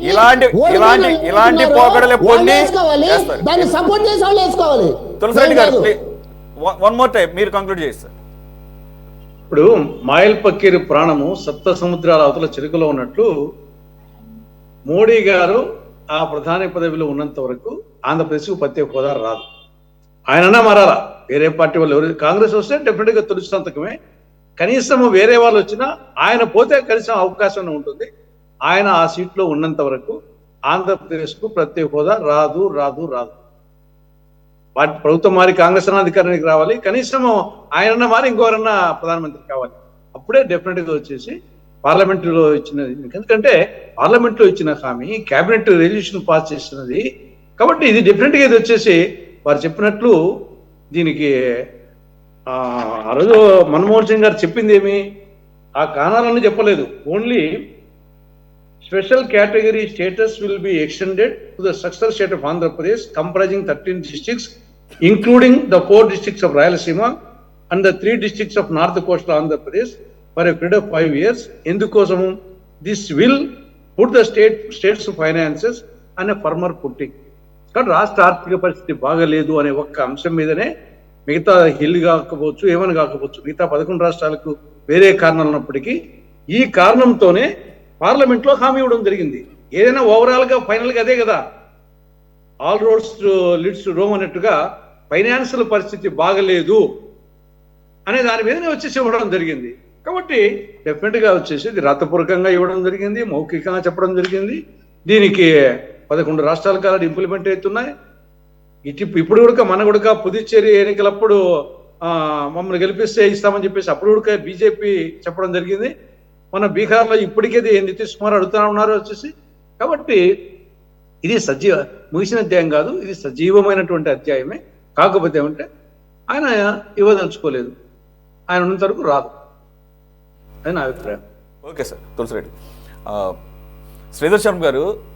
ఇలాంటి పోకడలే పొంది తులసిరెడ్డి గారు వన్ మోర్ టైం మీరు కంక్లూడ్ చేస్తారు. ఇప్పుడు మాయల్ పక్కీరు ప్రాణము సప్త సముద్రాల అవతల చెరుకులో ఉన్నట్లు మోడీ గారు ఆ ప్రధాని పదవిలో ఉన్నంత వరకు ఆంధ్రప్రదేశ్కు ప్రత్యేక హోదా రాదు. ఆయనన్నా మారాలా. వేరే పార్టీ వాళ్ళు ఎవరు, కాంగ్రెస్ వస్తే డెఫినెట్ గా తొలి సంతకమే. కనీసం వేరే వాళ్ళు వచ్చినా ఆయన పోతే కనీసం అవకాశం ఉంటుంది. ఆయన ఆ సీట్లో ఉన్నంత వరకు ఆంధ్రప్రదేశ్కు ప్రత్యేక హోదా రాదు. వాటి ప్రభుత్వం మారి కాంగ్రెస్ అధికారానికి రావాలి, కనీసం ఆయనన్నా మారి ఇంకోరన్నా ప్రధానమంత్రి కావాలి. అప్పుడే డెఫినెట్ గా వచ్చేసి పార్లమెంటులో ఇచ్చిన, ఎందుకంటే పార్లమెంట్లో ఇచ్చిన హామీ కేబినెట్ రెజల్యూషన్ పాస్ చేస్తున్నది కాబట్టి ఇది డెఫినెట్ గా ఇది వచ్చేసి వారు చెప్పినట్లు దీనికి ఆ రోజు మన్మోహన్ సింగ్ గారు చెప్పింది ఏమి, ఆ కారణాలన్నీ చెప్పలేదు. Only special category status will be extended to the successor state of Andhra Pradesh comprising 13 districts including the 4 districts of Rayalaseema and the 3 districts of North Coastal Andhra Pradesh for a period of 5 years. ఎందుకోసము this will put the state's finances on a firmer footing. కానీ రాష్ట్ర ఆర్థిక పరిస్థితి బాగలేదు అనే ఒక్క అంశం మీదనే మిగతా హిల్ కాకపోవచ్చు, ఏమని కాకపోవచ్చు, మిగతా 11 రాష్ట్రాలకు వేరే కారణాలు ఉన్నప్పటికీ ఈ కారణంతోనే పార్లమెంట్ లో హామీ ఇవ్వడం జరిగింది. ఏదైనా ఓవరాల్ గా ఫైనల్ గా అదే కదా, all roads leads to Rome అన్నట్టుగా ఫైనాన్షియల్ పరిస్థితి బాగలేదు అనే దాని మీదనే వచ్చేసి ఇవ్వడం జరిగింది. కాబట్టి డెఫినెట్ గా వచ్చేసి ఇది రాతపూర్వకంగా ఇవ్వడం జరిగింది, మౌఖికంగా చెప్పడం జరిగింది. దీనికి 11 రాష్ట్రాల కాలం ఇంప్లిమెంట్ అవుతున్నాయి. ఇప్పుడు కూడా మన కూడా పుదుచ్చేరి ఎన్నికలప్పుడు మమ్మల్ని గెలిపిస్తే ఇస్తామని చెప్పేసి అప్పుడు కూడా బీజేపీ చెప్పడం జరిగింది. మన బీహార్లో ఇప్పటికే నితీష్ కుమార్ అడుగుతా ఉన్నారు వచ్చేసి. కాబట్టి ఇది ముగిసిన అధ్యాయం కాదు, ఇది సజీవమైనటువంటి అధ్యాయమే. కాకపోతే ఏమంటే ఆయన ఇవ్వదలుచుకోలేదు, ఆయన ఉన్నంత వరకు రాదు అని నా అభిప్రాయం. Okay sir. తులసిరెడ్డి శ్రీధర్ శర్మ గారు